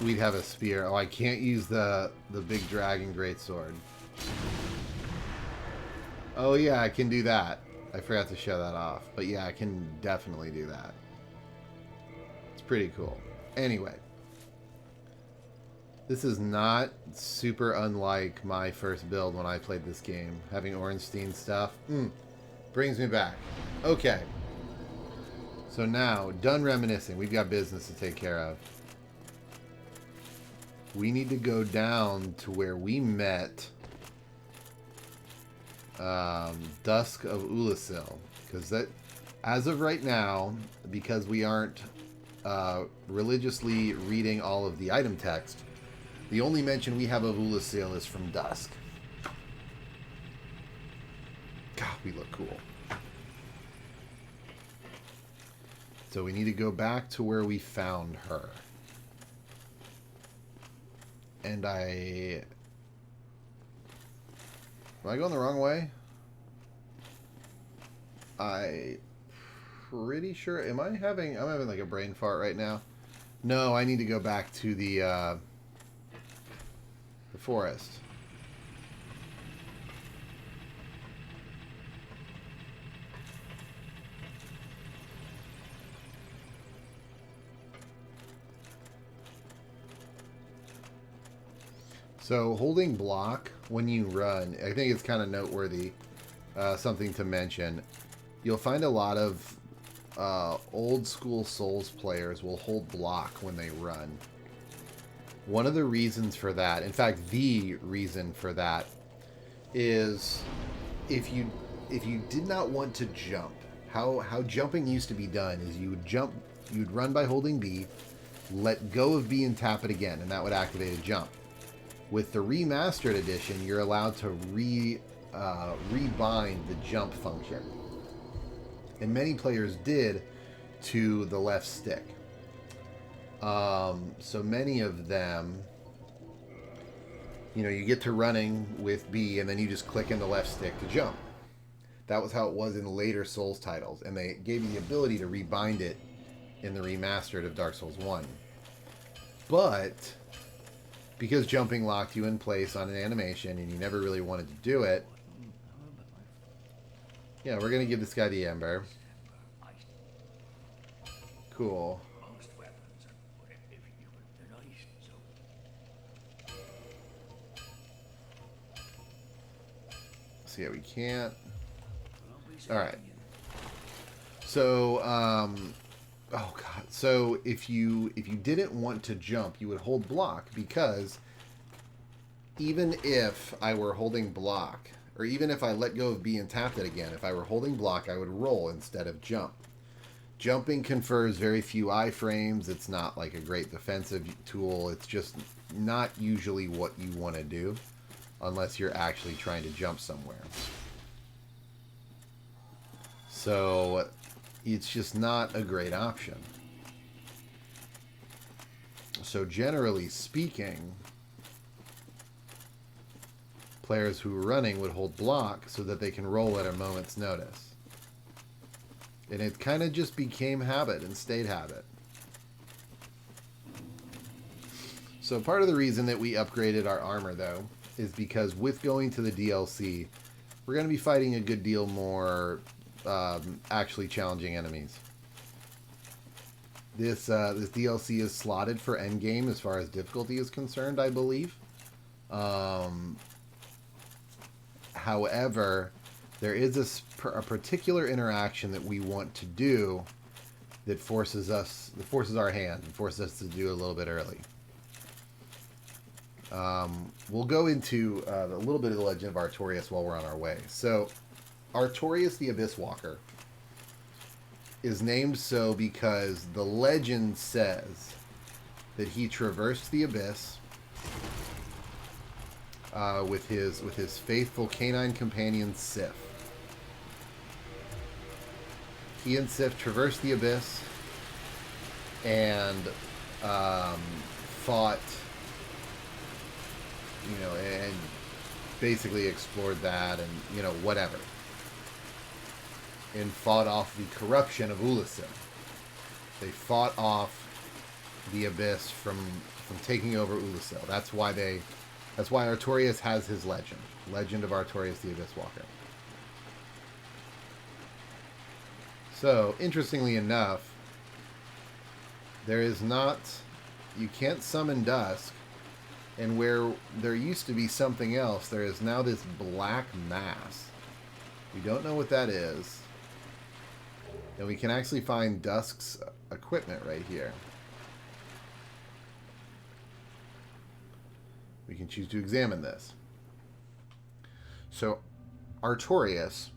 we'd have a spear. Oh, I can't use the big dragon greatsword. Oh yeah, I can do that. I forgot to show that off. But yeah, I can definitely do that. It's pretty cool. Anyway. This is not super unlike my first build when I played this game. Having Ornstein stuff. Brings me back. Okay. So now, done reminiscing. We've got business to take care of. We need to go down to where we met Dusk of Ulasil. Because that, as of right now, because we aren't religiously reading all of the item text, the only mention we have of Ulasil is from Dusk. God, we look cool. So we need to go back to where we found her. And Am I going the wrong way? I'm pretty sure... I'm having like a brain fart right now. No, I need to go back to the forest. So holding block when you run, I think it's kind of noteworthy, something to mention. You'll find a lot of old school Souls players will hold block when they run. One of the reasons for that, in fact, the reason for that, is if you did not want to jump, how jumping used to be done is you'd run by holding B, let go of B and tap it again, and that would activate a jump. With the remastered edition, you're allowed to rebind the jump function, and many players did to the left stick. So many of them, you know, you get to running with B and then you just click in the left stick to jump. That was how it was in later Souls titles, and they gave you the ability to rebind it in the remastered of Dark Souls 1. But because jumping locked you in place on an animation and you never really wanted to do it, yeah, we're going to give this guy the Ember. Cool. So yeah, we can't. Alright. So, oh god. So if you didn't want to jump, you would hold block, because even if I were holding block, or even if I let go of B and tapped it again, if I were holding block, I would roll instead of jump. Jumping confers very few iframes. It's not like a great defensive tool. It's just not usually what you want to do. unless you're actually trying to jump somewhere. So it's just not a great option. So generally speaking, players who are running would hold block so that they can roll at a moment's notice. And it kind of just became habit and stayed habit. So part of the reason that we upgraded our armor, though, is because with going to the DLC, we're going to be fighting a good deal more actually challenging enemies. This DLC is slotted for endgame as far as difficulty is concerned, I believe. However, there is a particular interaction that we want to do that forces our hand and forces us to do a little bit early. We'll go into a little bit of the legend of Artorias while we're on our way. So, Artorias the Abyss Walker is named so because the legend says that he traversed the abyss with his faithful canine companion Sif. He and Sif traversed the abyss and fought, and basically explored that and, whatever. And fought off the corruption of Ulasil. They fought off the abyss from taking over Ulasil. That's why Artorias has his legend. Legend of Artorias the Abyss Walker. So, interestingly enough, you can't summon Dusk, and where there used to be something else, there is now this black mass. We don't know what that is. And we can actually find Dusk's equipment right here. We can choose to examine this. So, Artorias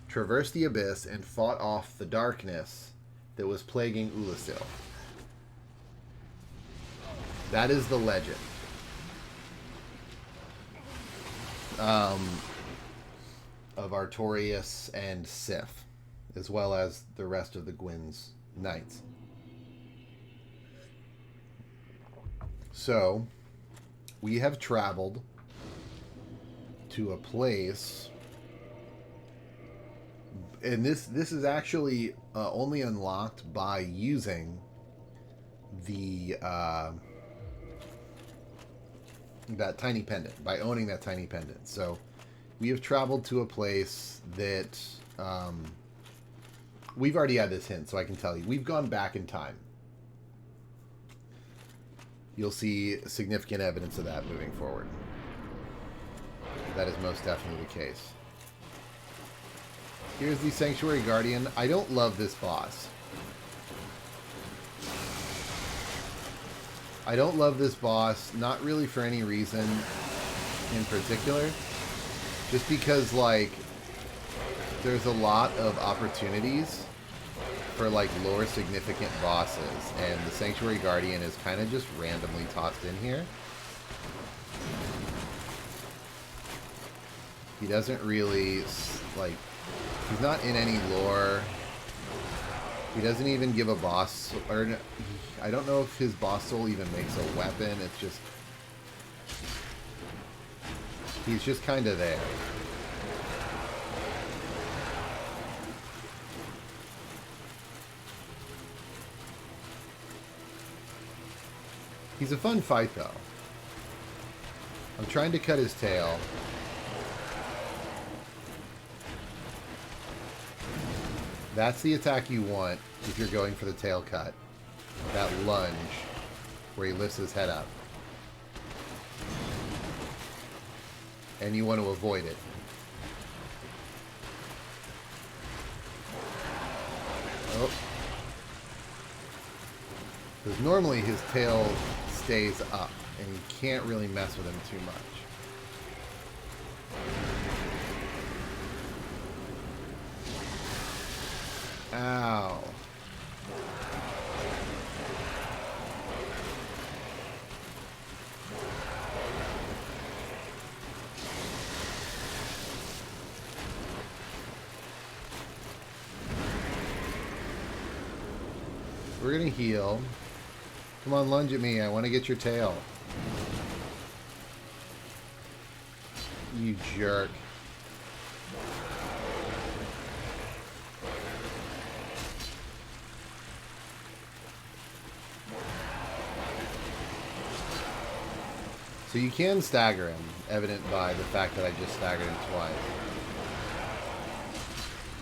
traversed the abyss and fought off the darkness that was plaguing Ulasil. That is the legend. Of Artorias and Sif, as well as the rest of the Gwyn's knights. So, we have traveled to a place, and this is actually only unlocked by using the that tiny pendant, by owning that tiny pendant. So we have traveled to a place that we've already had this hint, so I can tell you. We've gone back in time. You'll see significant evidence of that moving forward. That is most definitely the case. Here's the Sanctuary Guardian. I don't love this boss. I don't love this boss, not really for any reason in particular. Just because, like, there's a lot of opportunities for, like, lore significant bosses, and the Sanctuary Guardian is kind of just randomly tossed in here. He doesn't really, like, he's not in any lore. He doesn't even give a boss, or I don't know if his boss soul even makes a weapon. It's just, he's just kind of there. He's a fun fight, though. I'm trying to cut his tail. That's the attack you want if you're going for the tail cut. That lunge where he lifts his head up. And you want to avoid it. Oh. Because normally his tail stays up, and you can't really mess with him too much. Ow. We're gonna heal. Come on, lunge at me. I want to get your tail. You jerk. So you can stagger him, evident by the fact that I just staggered him twice.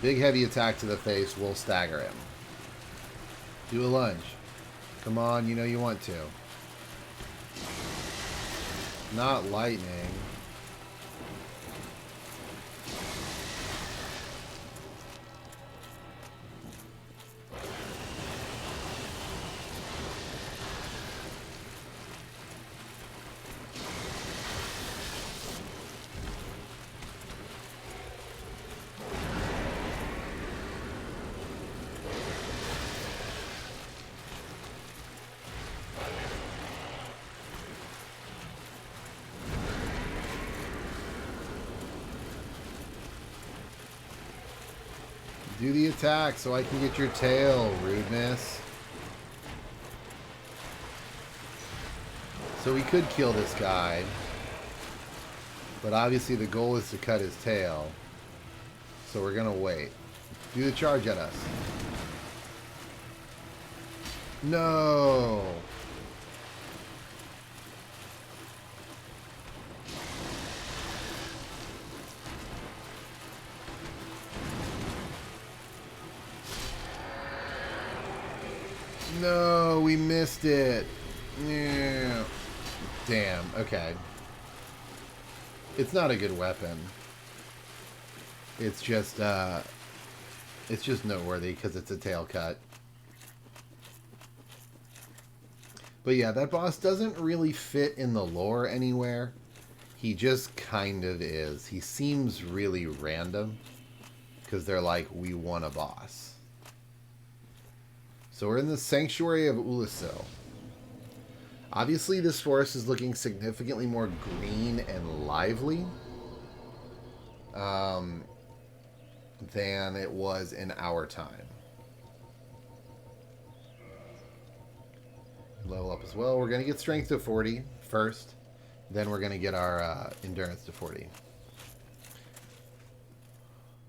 Big heavy attack to the face will stagger him. Do a lunge. Come on, you know you want to. Not lightning. Do the attack so I can get your tail, rudeness. So we could kill this guy. But obviously the goal is to cut his tail. So we're going to wait. Do the charge at us. No! No, we missed it. Yeah. Damn, okay. It's not a good weapon. It's just noteworthy because it's a tail cut. But yeah, that boss doesn't really fit in the lore anywhere. He just kind of is. He seems really random because they're like, we want a boss. So we're in the Sanctuary of GOOOOO. Obviously, this forest is looking significantly more green and lively than it was in our time. Level up as well. We're going to get strength to 40 first. Then we're going to get our endurance to 40.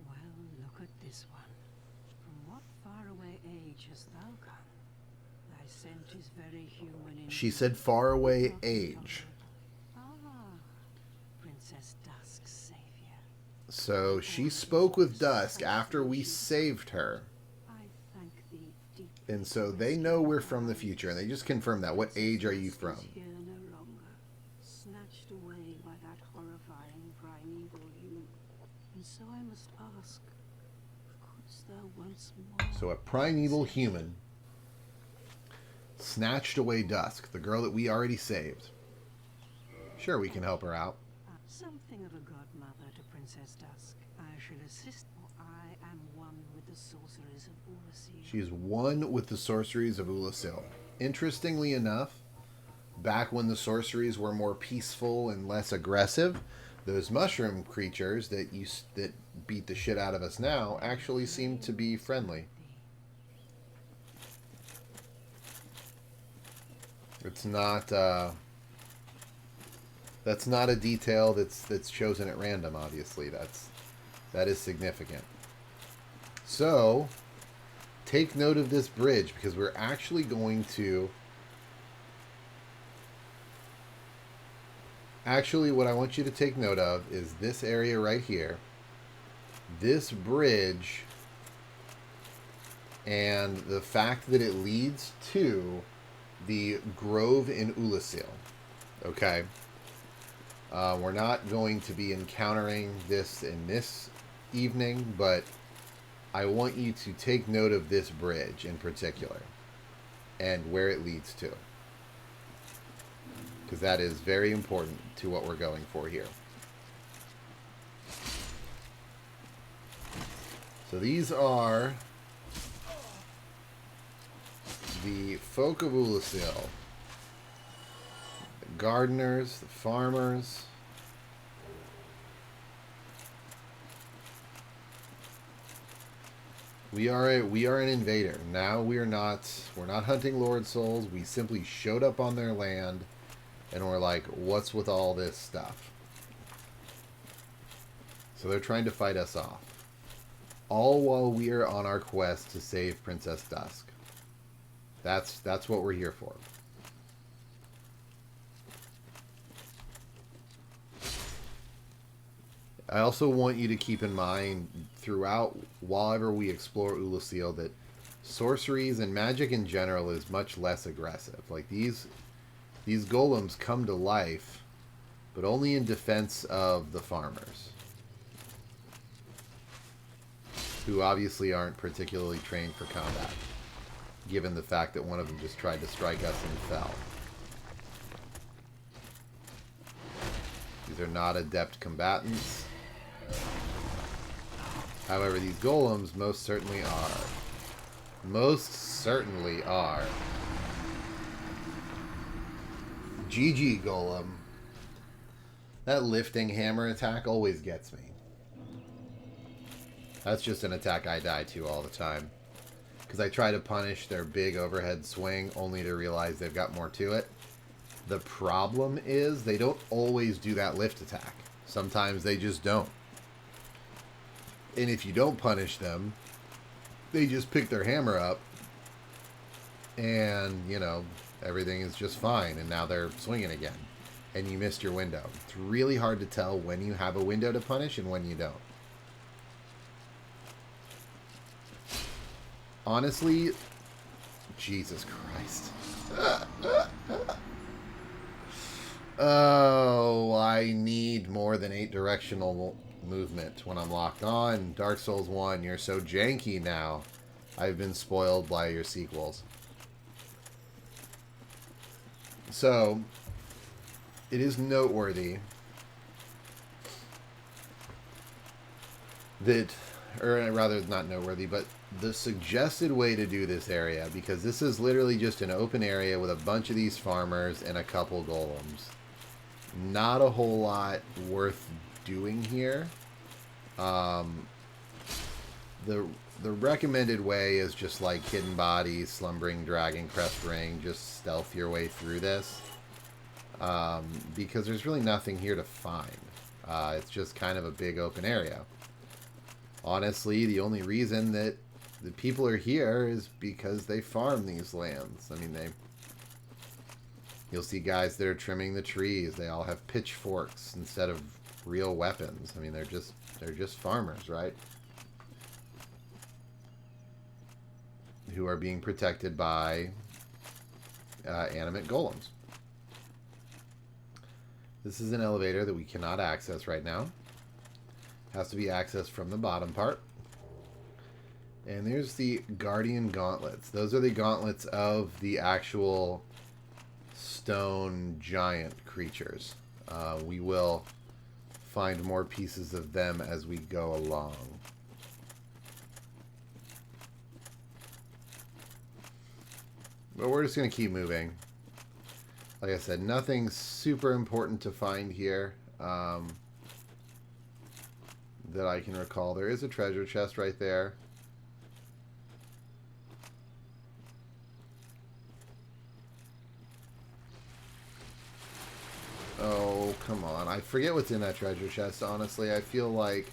Well, look at this one. From what faraway age hast thou come? Thy scent is very human in She said faraway age. Ah, Princess Dusk's savior. So she spoke with Dusk after we saved her. I thank thee deeply. And so they know we're from the future, and they just confirmed that. What age are you from? Here no longer, snatched away by that horrifying primeval human. And so I must ask, couldst thou once more... So a primeval human snatched away Dusk, the girl that we already saved. Sure, we can help her out. Something of a godmother to Princess Dusk. I shall assist, for I am one with the sorceries of Ulasil. She is one with the sorceries of Ulasil. Interestingly enough, back when the sorceries were more peaceful and less aggressive, those mushroom creatures that beat the shit out of us now actually seem to be friendly. It's not that's not a detail that's chosen at random, obviously. That is significant. So take note of this bridge, because we're actually going to what I want you to take note of is this area right here. This bridge and the fact that it leads to the Grove in Ulasil. Okay. We're not going to be encountering this in this evening, but I want you to take note of this bridge in particular and where it leads to, because that is very important to what we're going for here. So these are the folk of Ulasil. The gardeners, the farmers. We are an invader. Now we're not hunting Lord Souls. We simply showed up on their land and we're like, what's with all this stuff? So they're trying to fight us off. All while we are on our quest to save Princess Dusk. That's what we're here for. I also want you to keep in mind throughout, whenever we explore Ulusil, that sorceries and magic in general is much less aggressive. Like these golems come to life, but only in defense of the farmers, who obviously aren't particularly trained for combat, given the fact that one of them just tried to strike us and fell. These are not adept combatants. However, these golems most certainly are. Most certainly are. GG golem. That lifting hammer attack always gets me. That's just an attack I die to all the time. Because I try to punish their big overhead swing only to realize they've got more to it. The problem is they don't always do that lift attack. Sometimes they just don't. And if you don't punish them, they just pick their hammer up and, you know, everything is just fine. And now they're swinging again. And you missed your window. It's really hard to tell when you have a window to punish and when you don't. Honestly, Jesus Christ. Oh, I need more than 8 directional movement when I'm locked on. Dark Souls 1, you're so janky now. I've been spoiled by your sequels. So, it is noteworthy that, or rather not noteworthy, but the suggested way to do this area, because this is literally just an open area with a bunch of these farmers and a couple golems. Not a whole lot worth doing here. The recommended way is just like Hidden Body, Slumbering Dragon, Crest Ring, just stealth your way through this. Because there's really nothing here to find. It's just kind of a big open area. Honestly, the only reason that the people are here is because they farm these lands. I mean, you'll see guys that are trimming the trees. They all have pitchforks instead of real weapons. I mean, they're just farmers, right? Who are being protected by animate golems. This is an elevator that we cannot access right now. Has to be accessed from the bottom part. And there's the Guardian Gauntlets. Those are the gauntlets of the actual stone giant creatures. We will find more pieces of them as we go along. But we're just going to keep moving. Like I said, nothing super important to find here that I can recall. There is a treasure chest right there. Oh, come on. I forget what's in that treasure chest, honestly. I feel like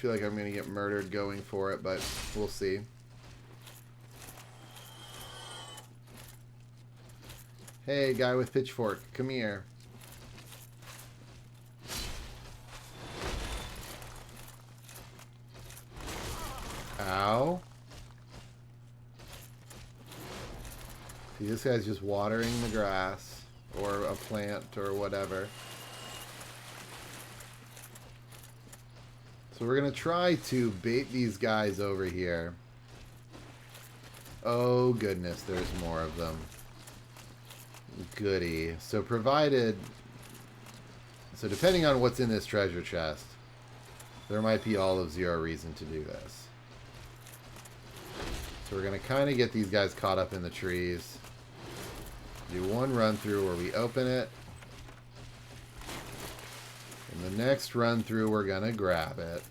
I'm going to get murdered going for it, but we'll see. Hey, guy with pitchfork, come here. Ow. See, this guy's just watering the grass or a plant or whatever. So we're going to try to bait these guys over here. Oh, goodness, there's more of them. Goody. So depending on what's in this treasure chest, there might be all of zero reason to do this. So we're going to kind of get these guys caught up in the trees. Do one run through where we open it. And the next run through we're going to grab it.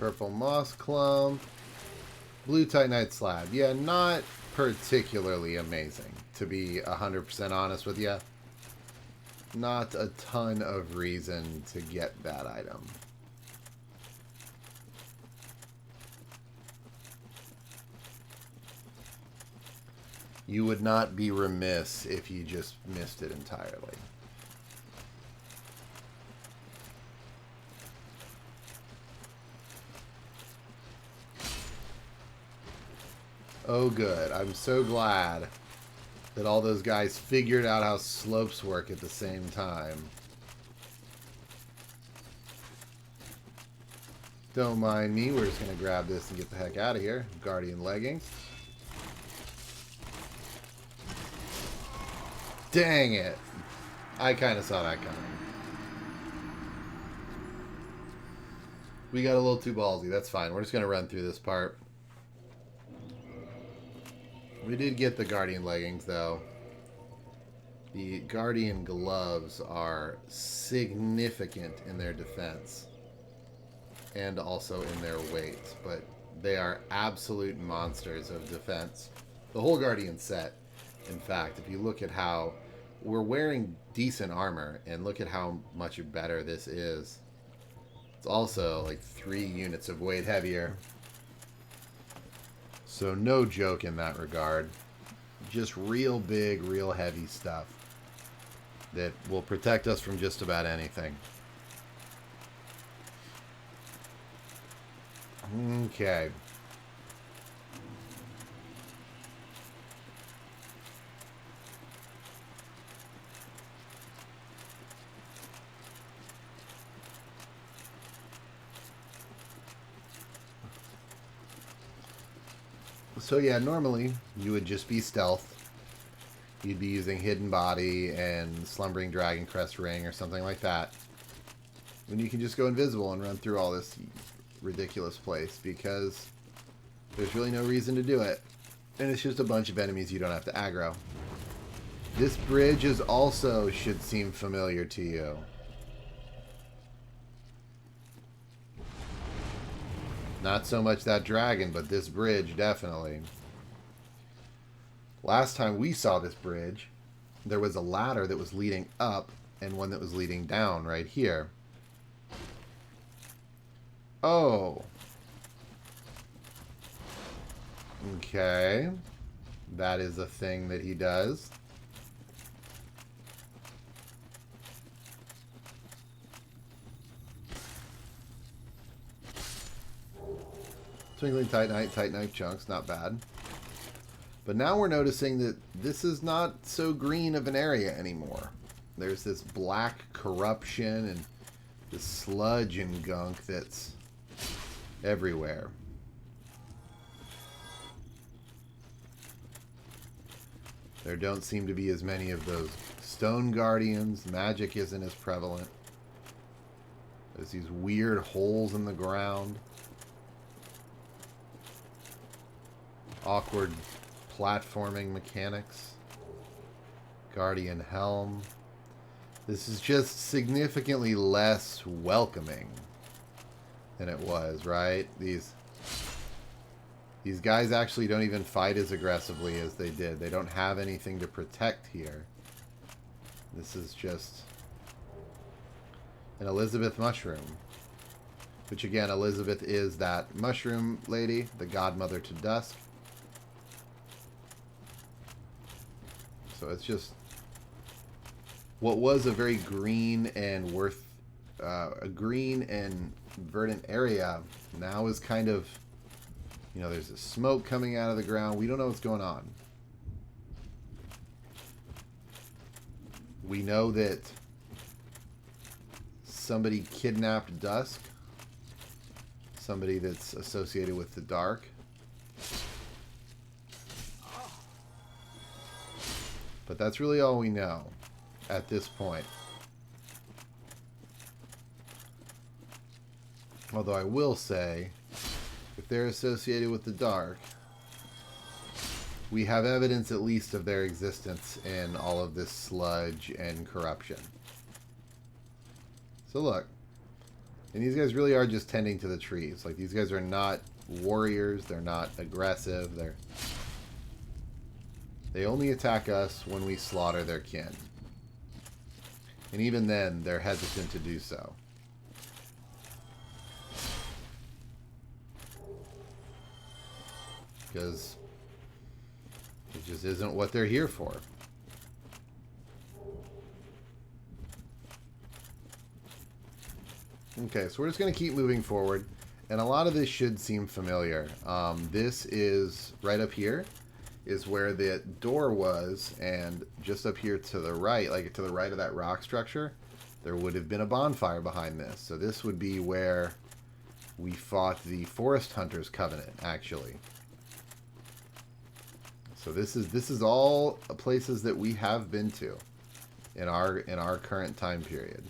Purple moss clump. Blue titanite slab. Yeah, not particularly amazing, to be 100% honest with you. Not a ton of reason to get that item. You would not be remiss if you just missed it entirely. Oh good, I'm so glad that all those guys figured out how slopes work at the same time. Don't mind me, we're just going to grab this and get the heck out of here. Guardian leggings. Dang it! I kind of saw that coming. We got a little too ballsy, that's fine. We're just going to run through this part. We did get the Guardian leggings, though. The Guardian gloves are significant in their defense. And also in their weight. But they are absolute monsters of defense. The whole Guardian set, in fact, if you look at how... We're wearing decent armor, and look at how much better this is. It's also like 3 units of weight heavier. So no joke in that regard. Just real big, real heavy stuff that will protect us from just about anything. Okay. So yeah, normally you would just be stealth. You'd be using Hidden Body and Slumbering Dragon Crest Ring or something like that. And you can just go invisible and run through all this ridiculous place because there's really no reason to do it. And it's just a bunch of enemies you don't have to aggro. This bridge is also should seem familiar to you. Not so much that dragon, but this bridge, definitely. Last time we saw this bridge, there was a ladder that was leading up and one that was leading down right here. Oh. Okay. That is a thing that he does. Twinkling Titanite chunks, not bad. But now we're noticing that this is not so green of an area anymore. There's this black corruption and this sludge and gunk that's everywhere. There don't seem to be as many of those stone guardians. Magic isn't as prevalent. There's these weird holes in the ground. Awkward platforming mechanics. Guardian helm. This is just significantly less welcoming than it was, right? These guys actually don't even fight as aggressively as they did. They don't have anything to protect here. This is just an Elizabeth mushroom. Which again, Elizabeth is that mushroom lady, the godmother to Dusk. So it's just what was a very green and a green and verdant area now is kind of, you know, there's a smoke coming out of the ground. We don't know what's going on. We know that somebody kidnapped Dusk. Somebody that's associated with the dark. But that's really all we know at this point. Although I will say, if they're associated with the dark, we have evidence at least of their existence in all of this sludge and corruption. So look, And these guys really are just tending to the trees. Like, these guys are not warriors. They're not aggressive. They only attack us when we slaughter their kin. And even then, they're hesitant to do so. Because it just isn't what they're here for. Okay, so we're just going to keep moving forward. And a lot of this should seem familiar. This is right up here is where the door was. And just up here to the right, like to the right of that rock structure, there would have been a bonfire behind this. So this would be where we fought the Forest Hunters Covenant, actually. So this is all places that we have been to in our current time period.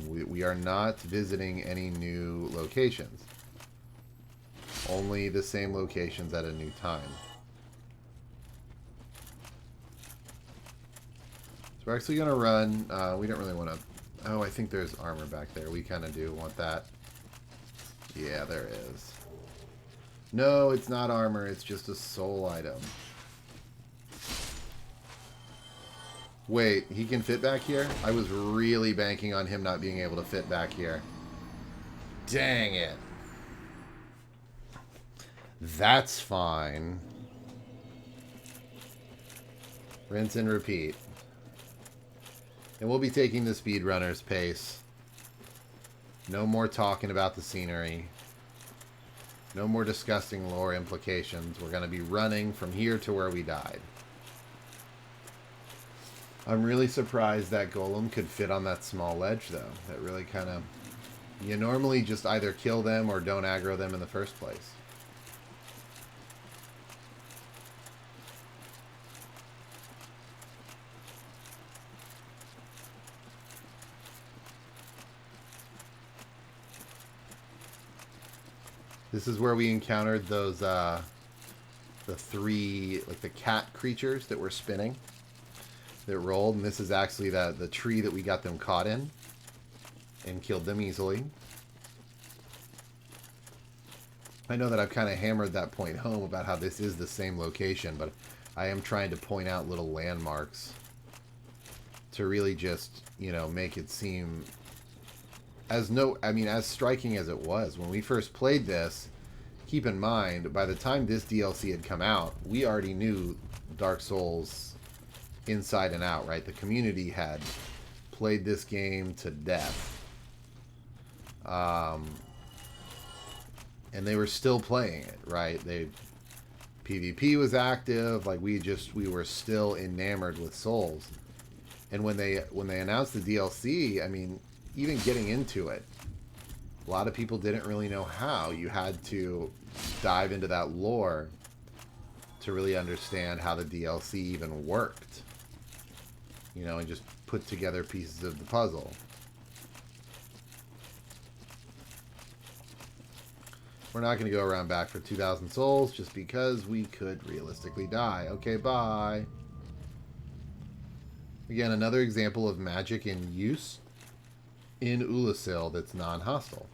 We are not visiting any new locations. Only the same locations at a new time. So we're actually going to run. We don't really want to... Oh, I think there's armor back there. We kind of do want that. Yeah, there is. No, it's not armor. It's just a soul item. Wait, he can fit back here? I was really banking on him not being able to fit back here. Dang it. That's fine. Rinse and repeat. And we'll be taking the speedrunner's pace. No more talking about the scenery. No more discussing lore implications. We're going to be running from here to where we died. I'm really surprised that golem could fit on that small ledge, though. That really kind of... You normally just either kill them or don't aggro them in the first place. This is where we encountered those, the three, like the cat creatures that were spinning. That rolled, and this is actually the tree that we got them caught in and killed them easily. I know that I've kind of hammered that point home about how this is the same location, but I am trying to point out little landmarks to really just, you know, make it seem as as striking as it was when we first played this. Keep in mind, by the time this DLC had come out, we already knew Dark Souls inside and out, right? The community had played this game to death. And they were still playing it, right? PvP was active, like we were still enamored with Souls. And when they announced the DLC, I mean, even getting into it, a lot of people didn't really know how. You had to dive into that lore to really understand how the DLC even worked. You know, and just put together pieces of the puzzle. We're not going to go around back for 2,000 souls just because we could realistically die. Okay, bye. Again, another example of magic in use in Ulasil that's non-hostile.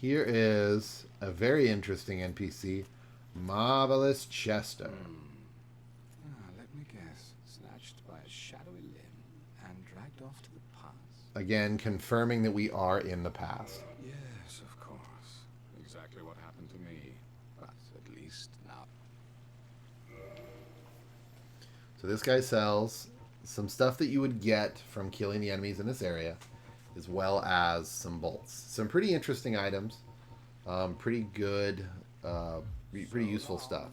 Here is a very interesting NPC, Marvelous Chester. Let me guess. Snatched by a shadowy limb and dragged off to the past. Again, confirming that we are in the past. Yes, of course. Exactly what happened to me. But at least now. So this guy sells some stuff that you would get from killing the enemies in this area, as well as some bolts. Some pretty interesting items. Pretty good, pretty useful stuff.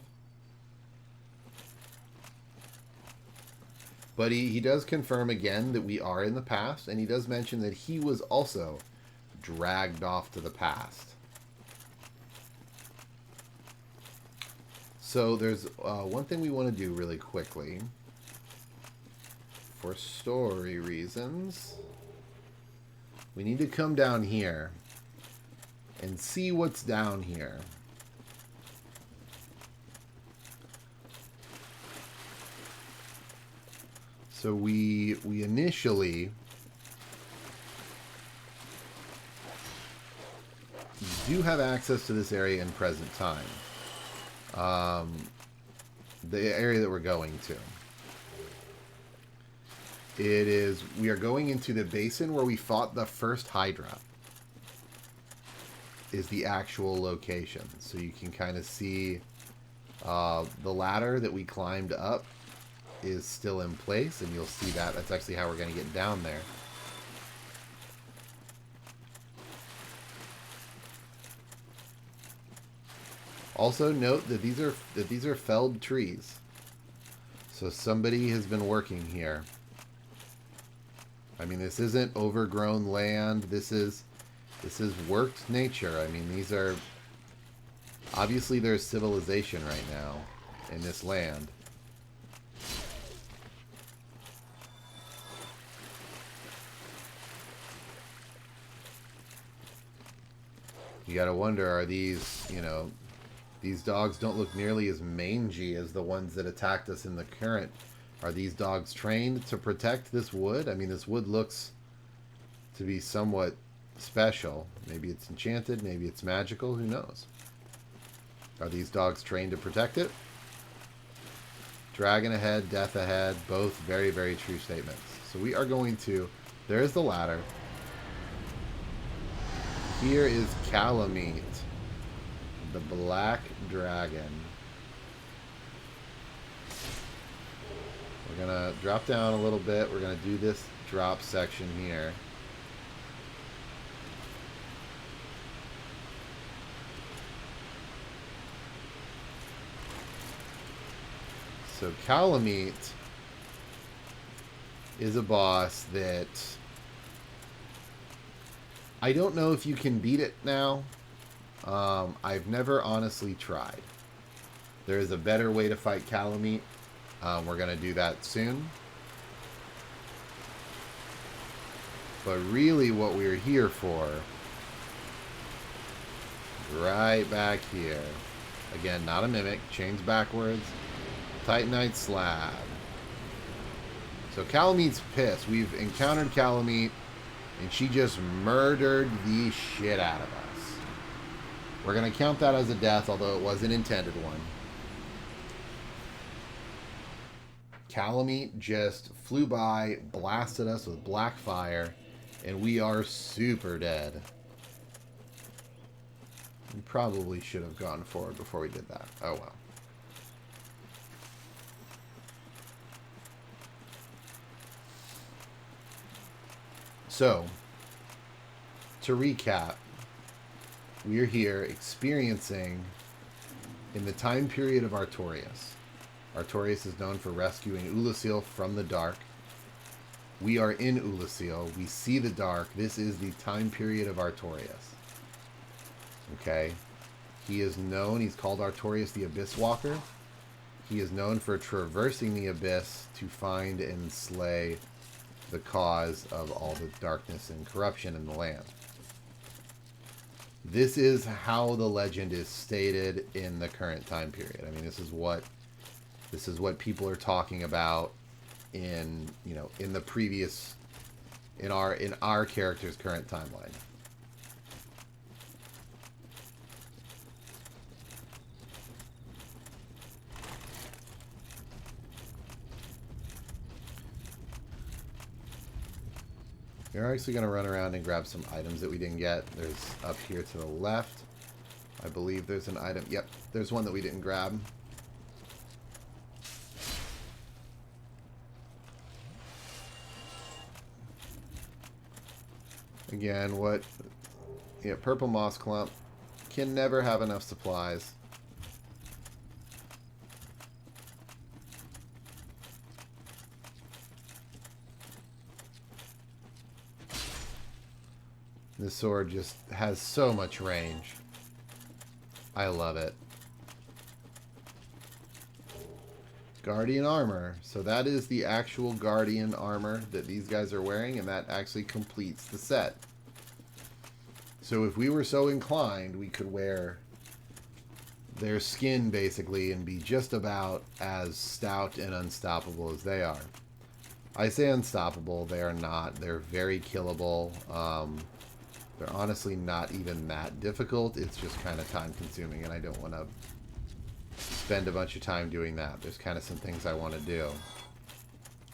But he does confirm again that we are in the past, and he does mention that he was also dragged off to the past. So there's one thing we want to do really quickly. For story reasons, we need to come down here and see what's down here. So we initially do have access to this area in present time. The area that we're going to. We are going into the basin where we fought the first Hydra. Is the actual location. So you can kind of see the ladder that we climbed up is still in place, and you'll see that. That's actually how we're going to get down there. Also note that these are felled trees. So somebody has been working here. I mean, this isn't overgrown land. This is worked nature. I mean, these are... Obviously, there's civilization right now in this land. You gotta wonder, are these, you know... These dogs don't look nearly as mangy as the ones that attacked us in the current. Are these dogs trained to protect this wood? I mean, this wood looks to be somewhat special. Maybe it's enchanted, maybe it's magical, who knows? Are these dogs trained to protect it? Dragon ahead, death ahead, both very, very true statements. So we are going to... There's the ladder. Here is Calamite, the black dragon. We're going to drop down a little bit. We're going to do this drop section here. So Calamite is a boss that I don't know if you can beat it now. I've never honestly tried. There is a better way to fight Calamite. We're going to do that soon. But really what we're here for, right back here. Again, not a mimic. Chains backwards. Titanite slab. So Calamite's pissed. We've encountered Calamite, and she just murdered the shit out of us. We're going to count that as a death, although it was an intended one. Calamite just flew by, blasted us with black fire, and we are super dead. We probably should have gone forward before we did that. Oh well. So, to recap, we are here experiencing in the time period of Artorias. Artorias is known for rescuing Ulasil from the dark. We are in Ulasil. We see the dark. This is the time period of Artorias. Okay? He is known, he's called Artorias the Abyss Walker. He is known for traversing the abyss to find and slay the cause of all the darkness and corruption in the land. This is how the legend is stated in the current time period. I mean, this is what people are talking about in, you know, in the previous, in our character's current timeline. We're actually going to run around and grab some items that we didn't get. There's up here to the left. I believe there's an item. Yep, there's one that we didn't grab. Again, purple moss clump can never have enough supplies. This sword just has so much range. I love it. Guardian armor. So that is the actual Guardian armor that these guys are wearing, and that actually completes the set. So if we were so inclined, we could wear their skin basically and be just about as stout and unstoppable as they are. I say unstoppable. They are not. They're very killable. They're honestly not even that difficult. It's just kind of time consuming, and I don't want to spend a bunch of time doing that. There's kind of some things I want to do.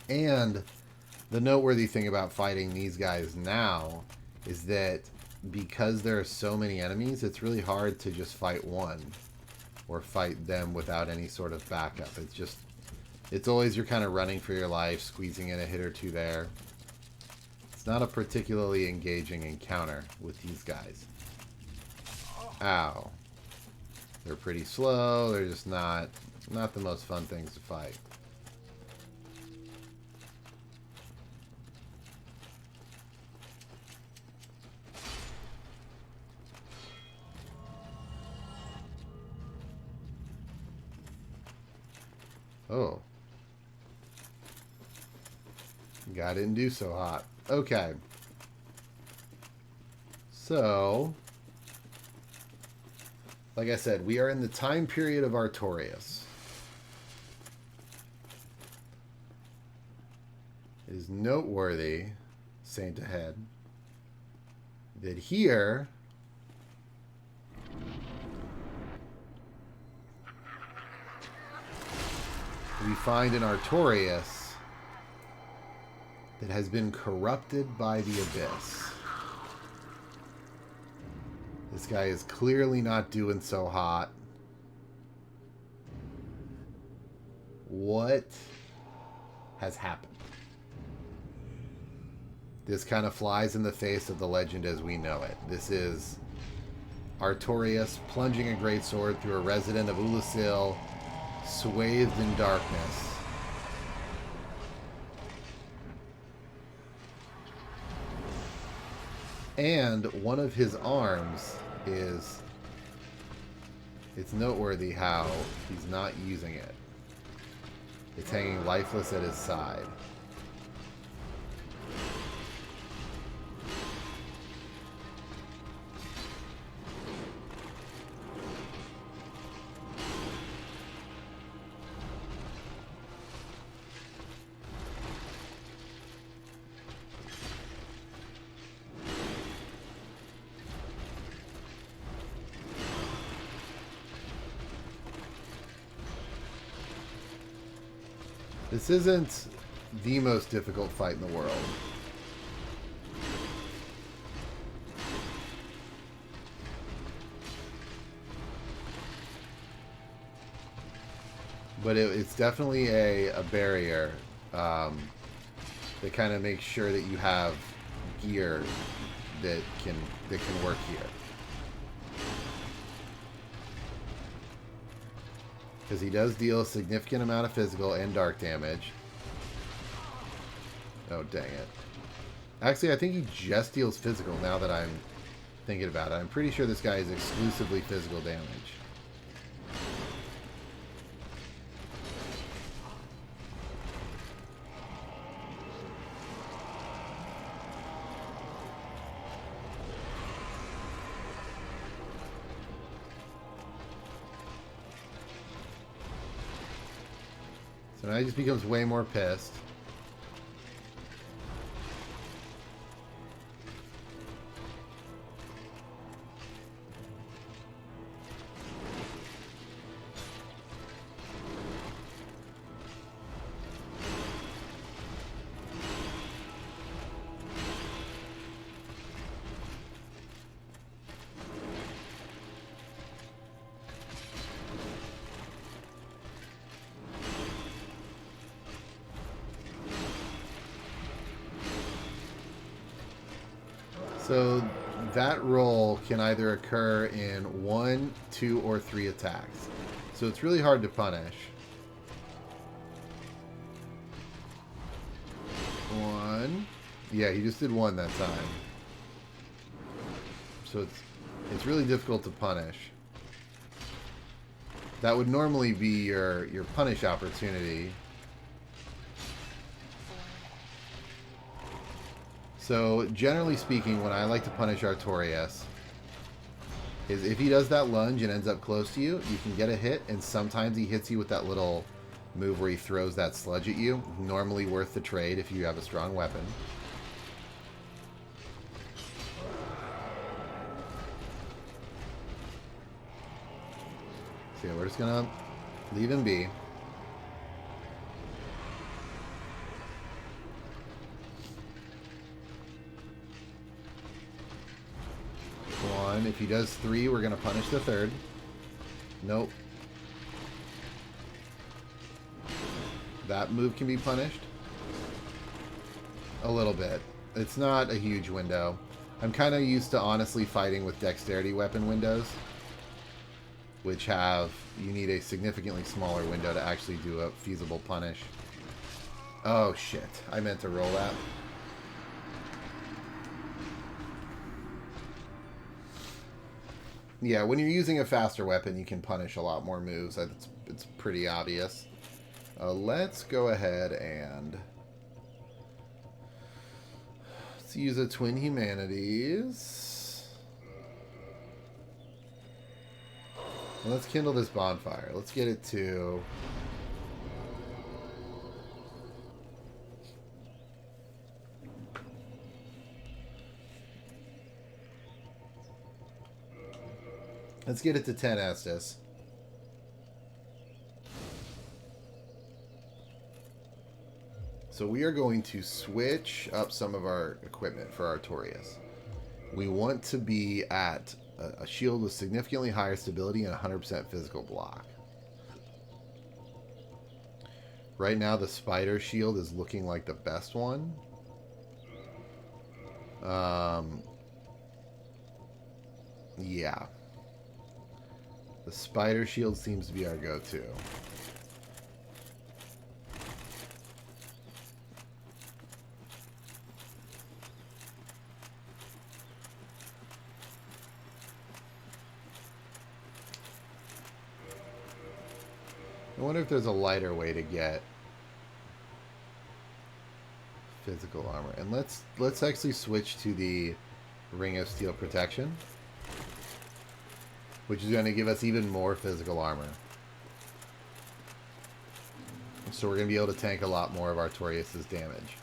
And the noteworthy thing about fighting these guys now is that because there are so many enemies, it's really hard to just fight one or fight them without any sort of backup. It's always you're kind of running for your life, squeezing in a hit or two there. It's not a particularly engaging encounter with these guys. Ow. They're pretty slow. They're just not the most fun things to fight. Oh. Guy didn't do so hot. Okay. So, like I said, we are in the time period of Artorias. It is noteworthy, Saint ahead, that here we find an Artorias that has been corrupted by the Abyss. This guy is clearly not doing so hot. What has happened? This kind of flies in the face of the legend as we know it. This is Artorias plunging a greatsword through a resident of Ulasil, swathed in darkness. And one of his arms is... It's noteworthy how he's not using it. It's hanging lifeless at his side. This isn't the most difficult fight in the world. But it's definitely a barrier that kind of makes sure that you have gear that can work here. Because he does deal a significant amount of physical and dark damage. Oh, dang it. Actually, I think he just deals physical now that I'm thinking about it. I'm pretty sure this guy is exclusively physical damage. So now he just becomes way more pissed. So that roll can either occur in 1, 2, or 3 attacks. So it's really hard to punish. 1. Yeah, he just did 1 that time. So it's really difficult to punish. That would normally be your punish opportunity. So, generally speaking, when I like to punish Artorias, is if he does that lunge and ends up close to you, you can get a hit, and sometimes he hits you with that little move where he throws that sludge at you. Normally worth the trade if you have a strong weapon. So yeah, we're just gonna leave him be. One. If he does 3, we're gonna punish the 3rd. Nope. That move can be punished. A little bit. It's not a huge window. I'm kind of used to honestly fighting with dexterity weapon windows, which have, you need a significantly smaller window to actually do a feasible punish. Oh shit, I meant to roll that. Yeah, when you're using a faster weapon, you can punish a lot more moves. It's pretty obvious. Let's go ahead and let's use a Twin Humanities. Let's kindle this bonfire. Let's get it to... Let's get it to 10 Estus. So we are going to switch up some of our equipment for Artorias. We want to be at a shield with significantly higher stability and 100% physical block. Right now the spider shield is looking like the best one. Yeah. The spider shield seems to be our go-to. I wonder if there's a lighter way to get physical armor. And let's actually switch to the Ring of Steel Protection, which is going to give us even more physical armor. So we're going to be able to tank a lot more of Artorias' damage.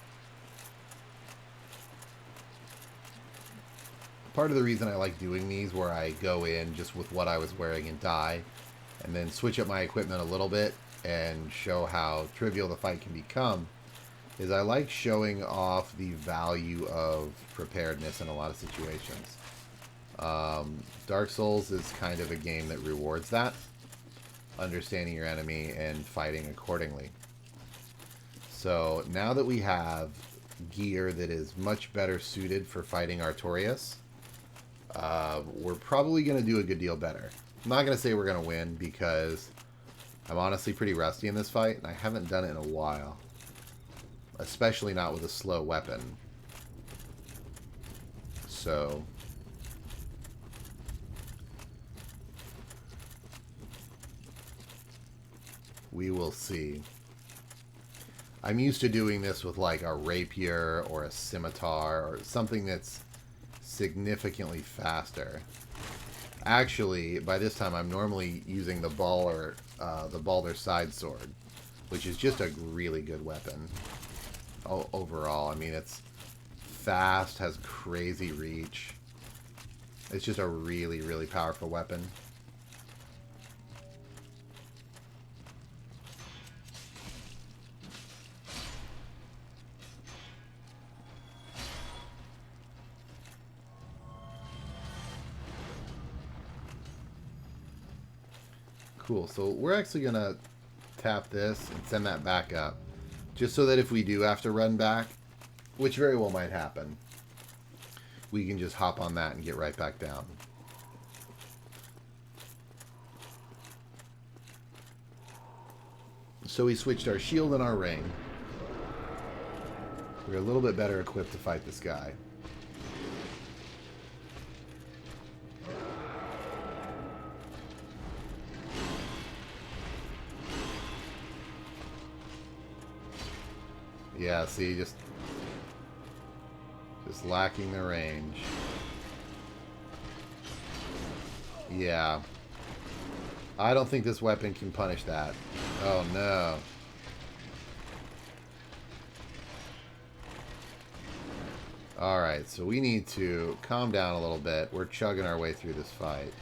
Part of the reason I like doing these, where I go in just with what I was wearing and die, and then switch up my equipment a little bit and show how trivial the fight can become, is I like showing off the value of preparedness in a lot of situations. Dark Souls is kind of a game that rewards that, understanding your enemy and fighting accordingly. So now that we have gear that is much better suited for fighting Artorias, we're probably going to do a good deal better. I'm not going to say we're going to win, because I'm honestly pretty rusty in this fight, and I haven't done it in a while. Especially not with a slow weapon. So... we will see. I'm used to doing this with like a rapier or a scimitar or something that's significantly faster. Actually, by this time I'm normally using the Balder side sword, which is just a really good weapon. Overall, I mean, it's fast, has crazy reach. It's just a really, really powerful weapon. Cool, so we're actually going to tap this and send that back up. Just so that if we do have to run back, which very well might happen, we can just hop on that and get right back down. So we switched our shield and our ring. We're a little bit better equipped to fight this guy. Yeah, see, just lacking the range. Yeah. I don't think this weapon can punish that. Oh, no. Alright, so we need to calm down a little bit. We're chugging our way through this fight.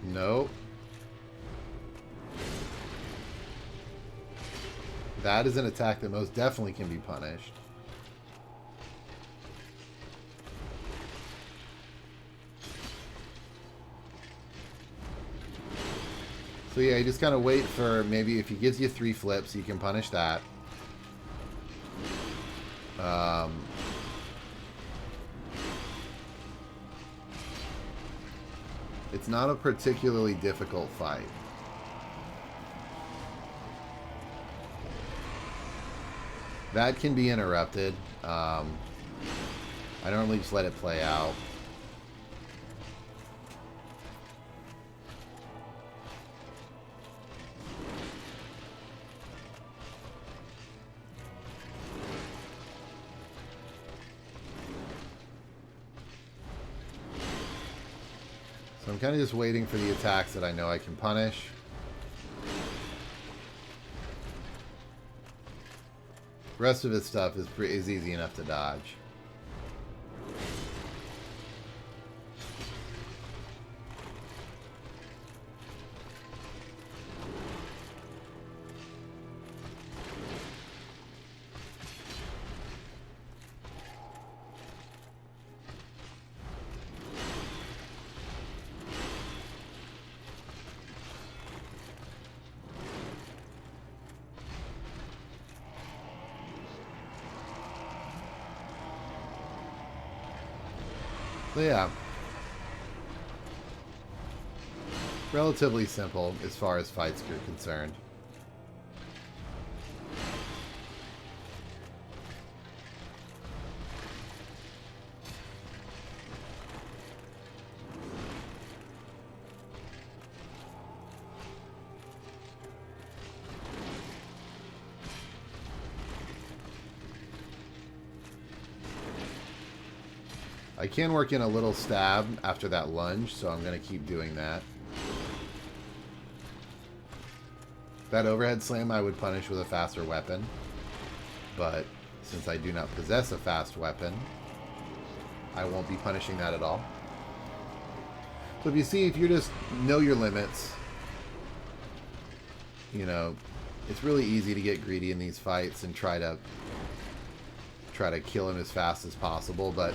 Nope. That is an attack that most definitely can be punished. So yeah, you just kind of wait for maybe if he gives you 3 flips, you can punish that. It's not a particularly difficult fight. That can be interrupted. I normally just let it play out. So I'm kind of just waiting for the attacks that I know I can punish. The rest of his stuff is easy enough to dodge. So yeah, relatively simple as far as fights are concerned. I can work in a little stab after that lunge, so I'm going to keep doing that. That overhead slam I would punish with a faster weapon, but since I do not possess a fast weapon, I won't be punishing that at all. So if you see, if you just know your limits, you know, it's really easy to get greedy in these fights and try to kill him as fast as possible, but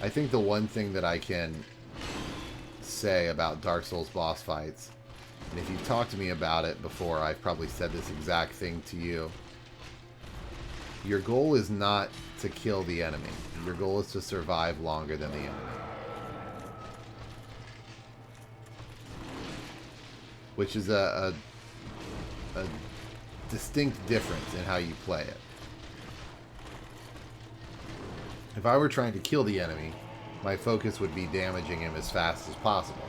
I think the one thing that I can say about Dark Souls boss fights, and if you've talked to me about it before, I've probably said this exact thing to you. Your goal is not to kill the enemy. Your goal is to survive longer than the enemy. Which is a distinct difference in how you play it. If I were trying to kill the enemy, my focus would be damaging him as fast as possible.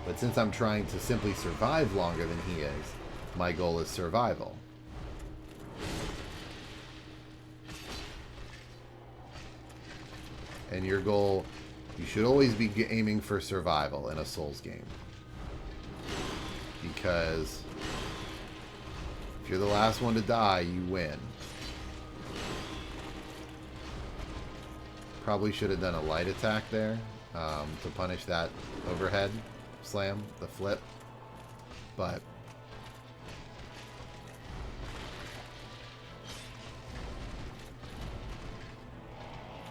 But since I'm trying to simply survive longer than he is, my goal is survival. And your goal, you should always be aiming for survival in a Souls game. Because if you're the last one to die, you win. Probably should have done a light attack there to punish that overhead slam, the flip. But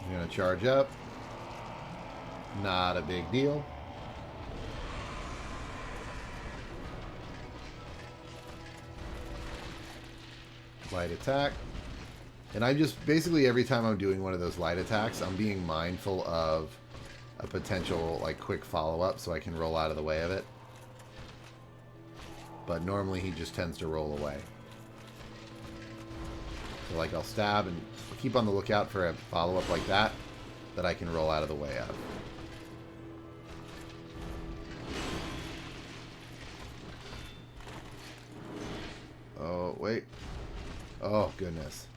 I'm going to charge up. Not a big deal. Light attack. And I just, basically every time I'm doing one of those light attacks, I'm being mindful of a potential, like, quick follow-up so I can roll out of the way of it. But normally he just tends to roll away. So, like, I'll stab and keep on the lookout for a follow-up like that I can roll out of the way of. wait. Oh, goodness.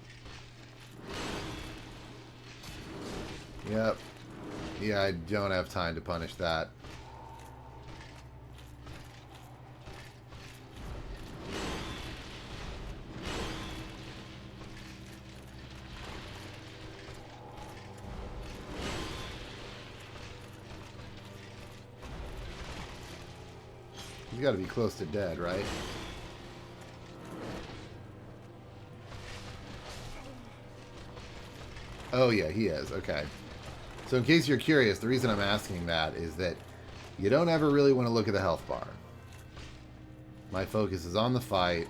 Yep. Yeah, I don't have time to punish that. He's got to be close to dead, right? Oh, yeah, he is. Okay. So in case you're curious, the reason I'm asking that is that you don't ever really want to look at the health bar. My focus is on the fight.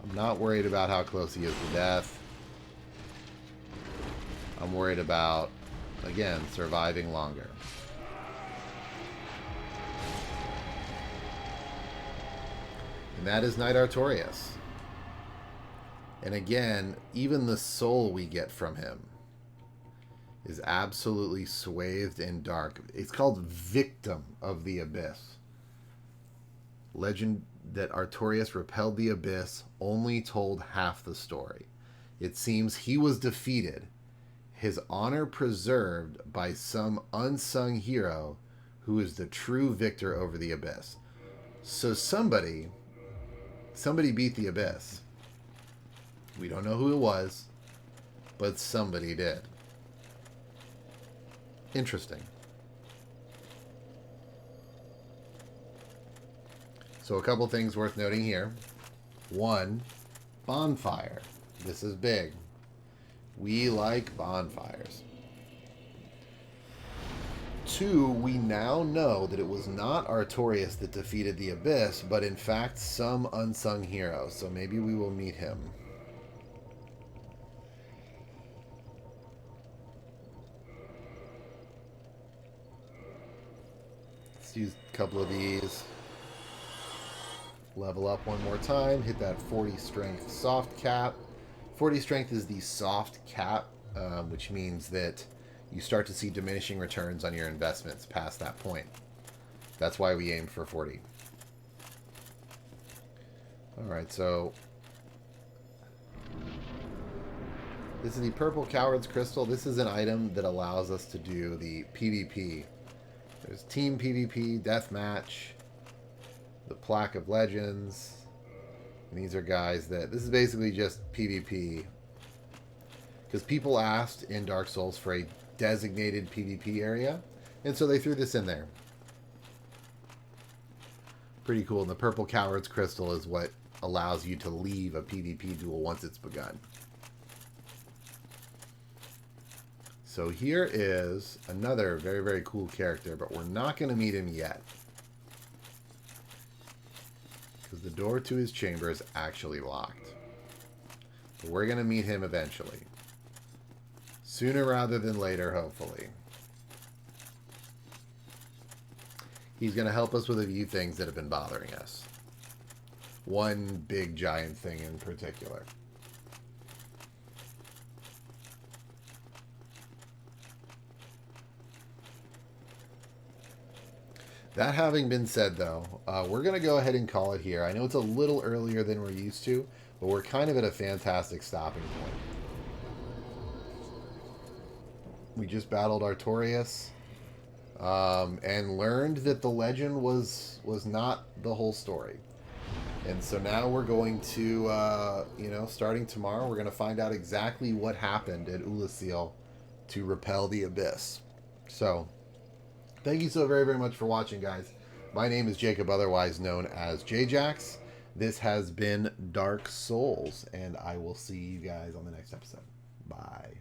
I'm not worried about how close he is to death. I'm worried about, again, surviving longer. And that is Knight Artorias. And again, even the soul we get from him is absolutely swathed in dark. It's called Victim of the Abyss. Legend that Artorias repelled the Abyss only told half the story. It seems he was defeated, his honor preserved by some unsung hero who is the true victor over the Abyss. So somebody beat the Abyss. We don't know who it was, but somebody did. Interesting. So a couple things worth noting here. One, bonfire. This is big. We like bonfires. Two, we now know that it was not Artorias that defeated the Abyss, but in fact some unsung hero. So maybe we will meet him. Let's use a couple of these. Level up one more time. Hit that 40 strength soft cap. 40 strength is the soft cap, which means that you start to see diminishing returns on your investments past that point. That's why we aim for 40. Alright, so this is the Purple Coward's Crystal. This is an item that allows us to do the PvP. There's Team PvP, Deathmatch, the Plaque of Legends. And these are guys that... This is basically just PvP. Because people asked in Dark Souls for a designated PvP area. And so they threw this in there. Pretty cool. And the Purple Coward's Crystal is what allows you to leave a PvP duel once it's begun. So here is another very, very cool character, but we're not going to meet him yet. Because the door to his chamber is actually locked. But we're going to meet him eventually. Sooner rather than later, hopefully. He's going to help us with a few things that have been bothering us. One big giant thing in particular. That having been said, though, we're going to go ahead and call it here. I know it's a little earlier than we're used to, but we're kind of at a fantastic stopping point. We just battled Artorias and learned that the legend was not the whole story. And so now we're going to, starting tomorrow, we're going to find out exactly what happened at Ulasil to repel the Abyss. So... thank you so very, very much for watching, guys. My name is Jacob, otherwise known as JayJax. This has been Dark Souls, and I will see you guys on the next episode. Bye.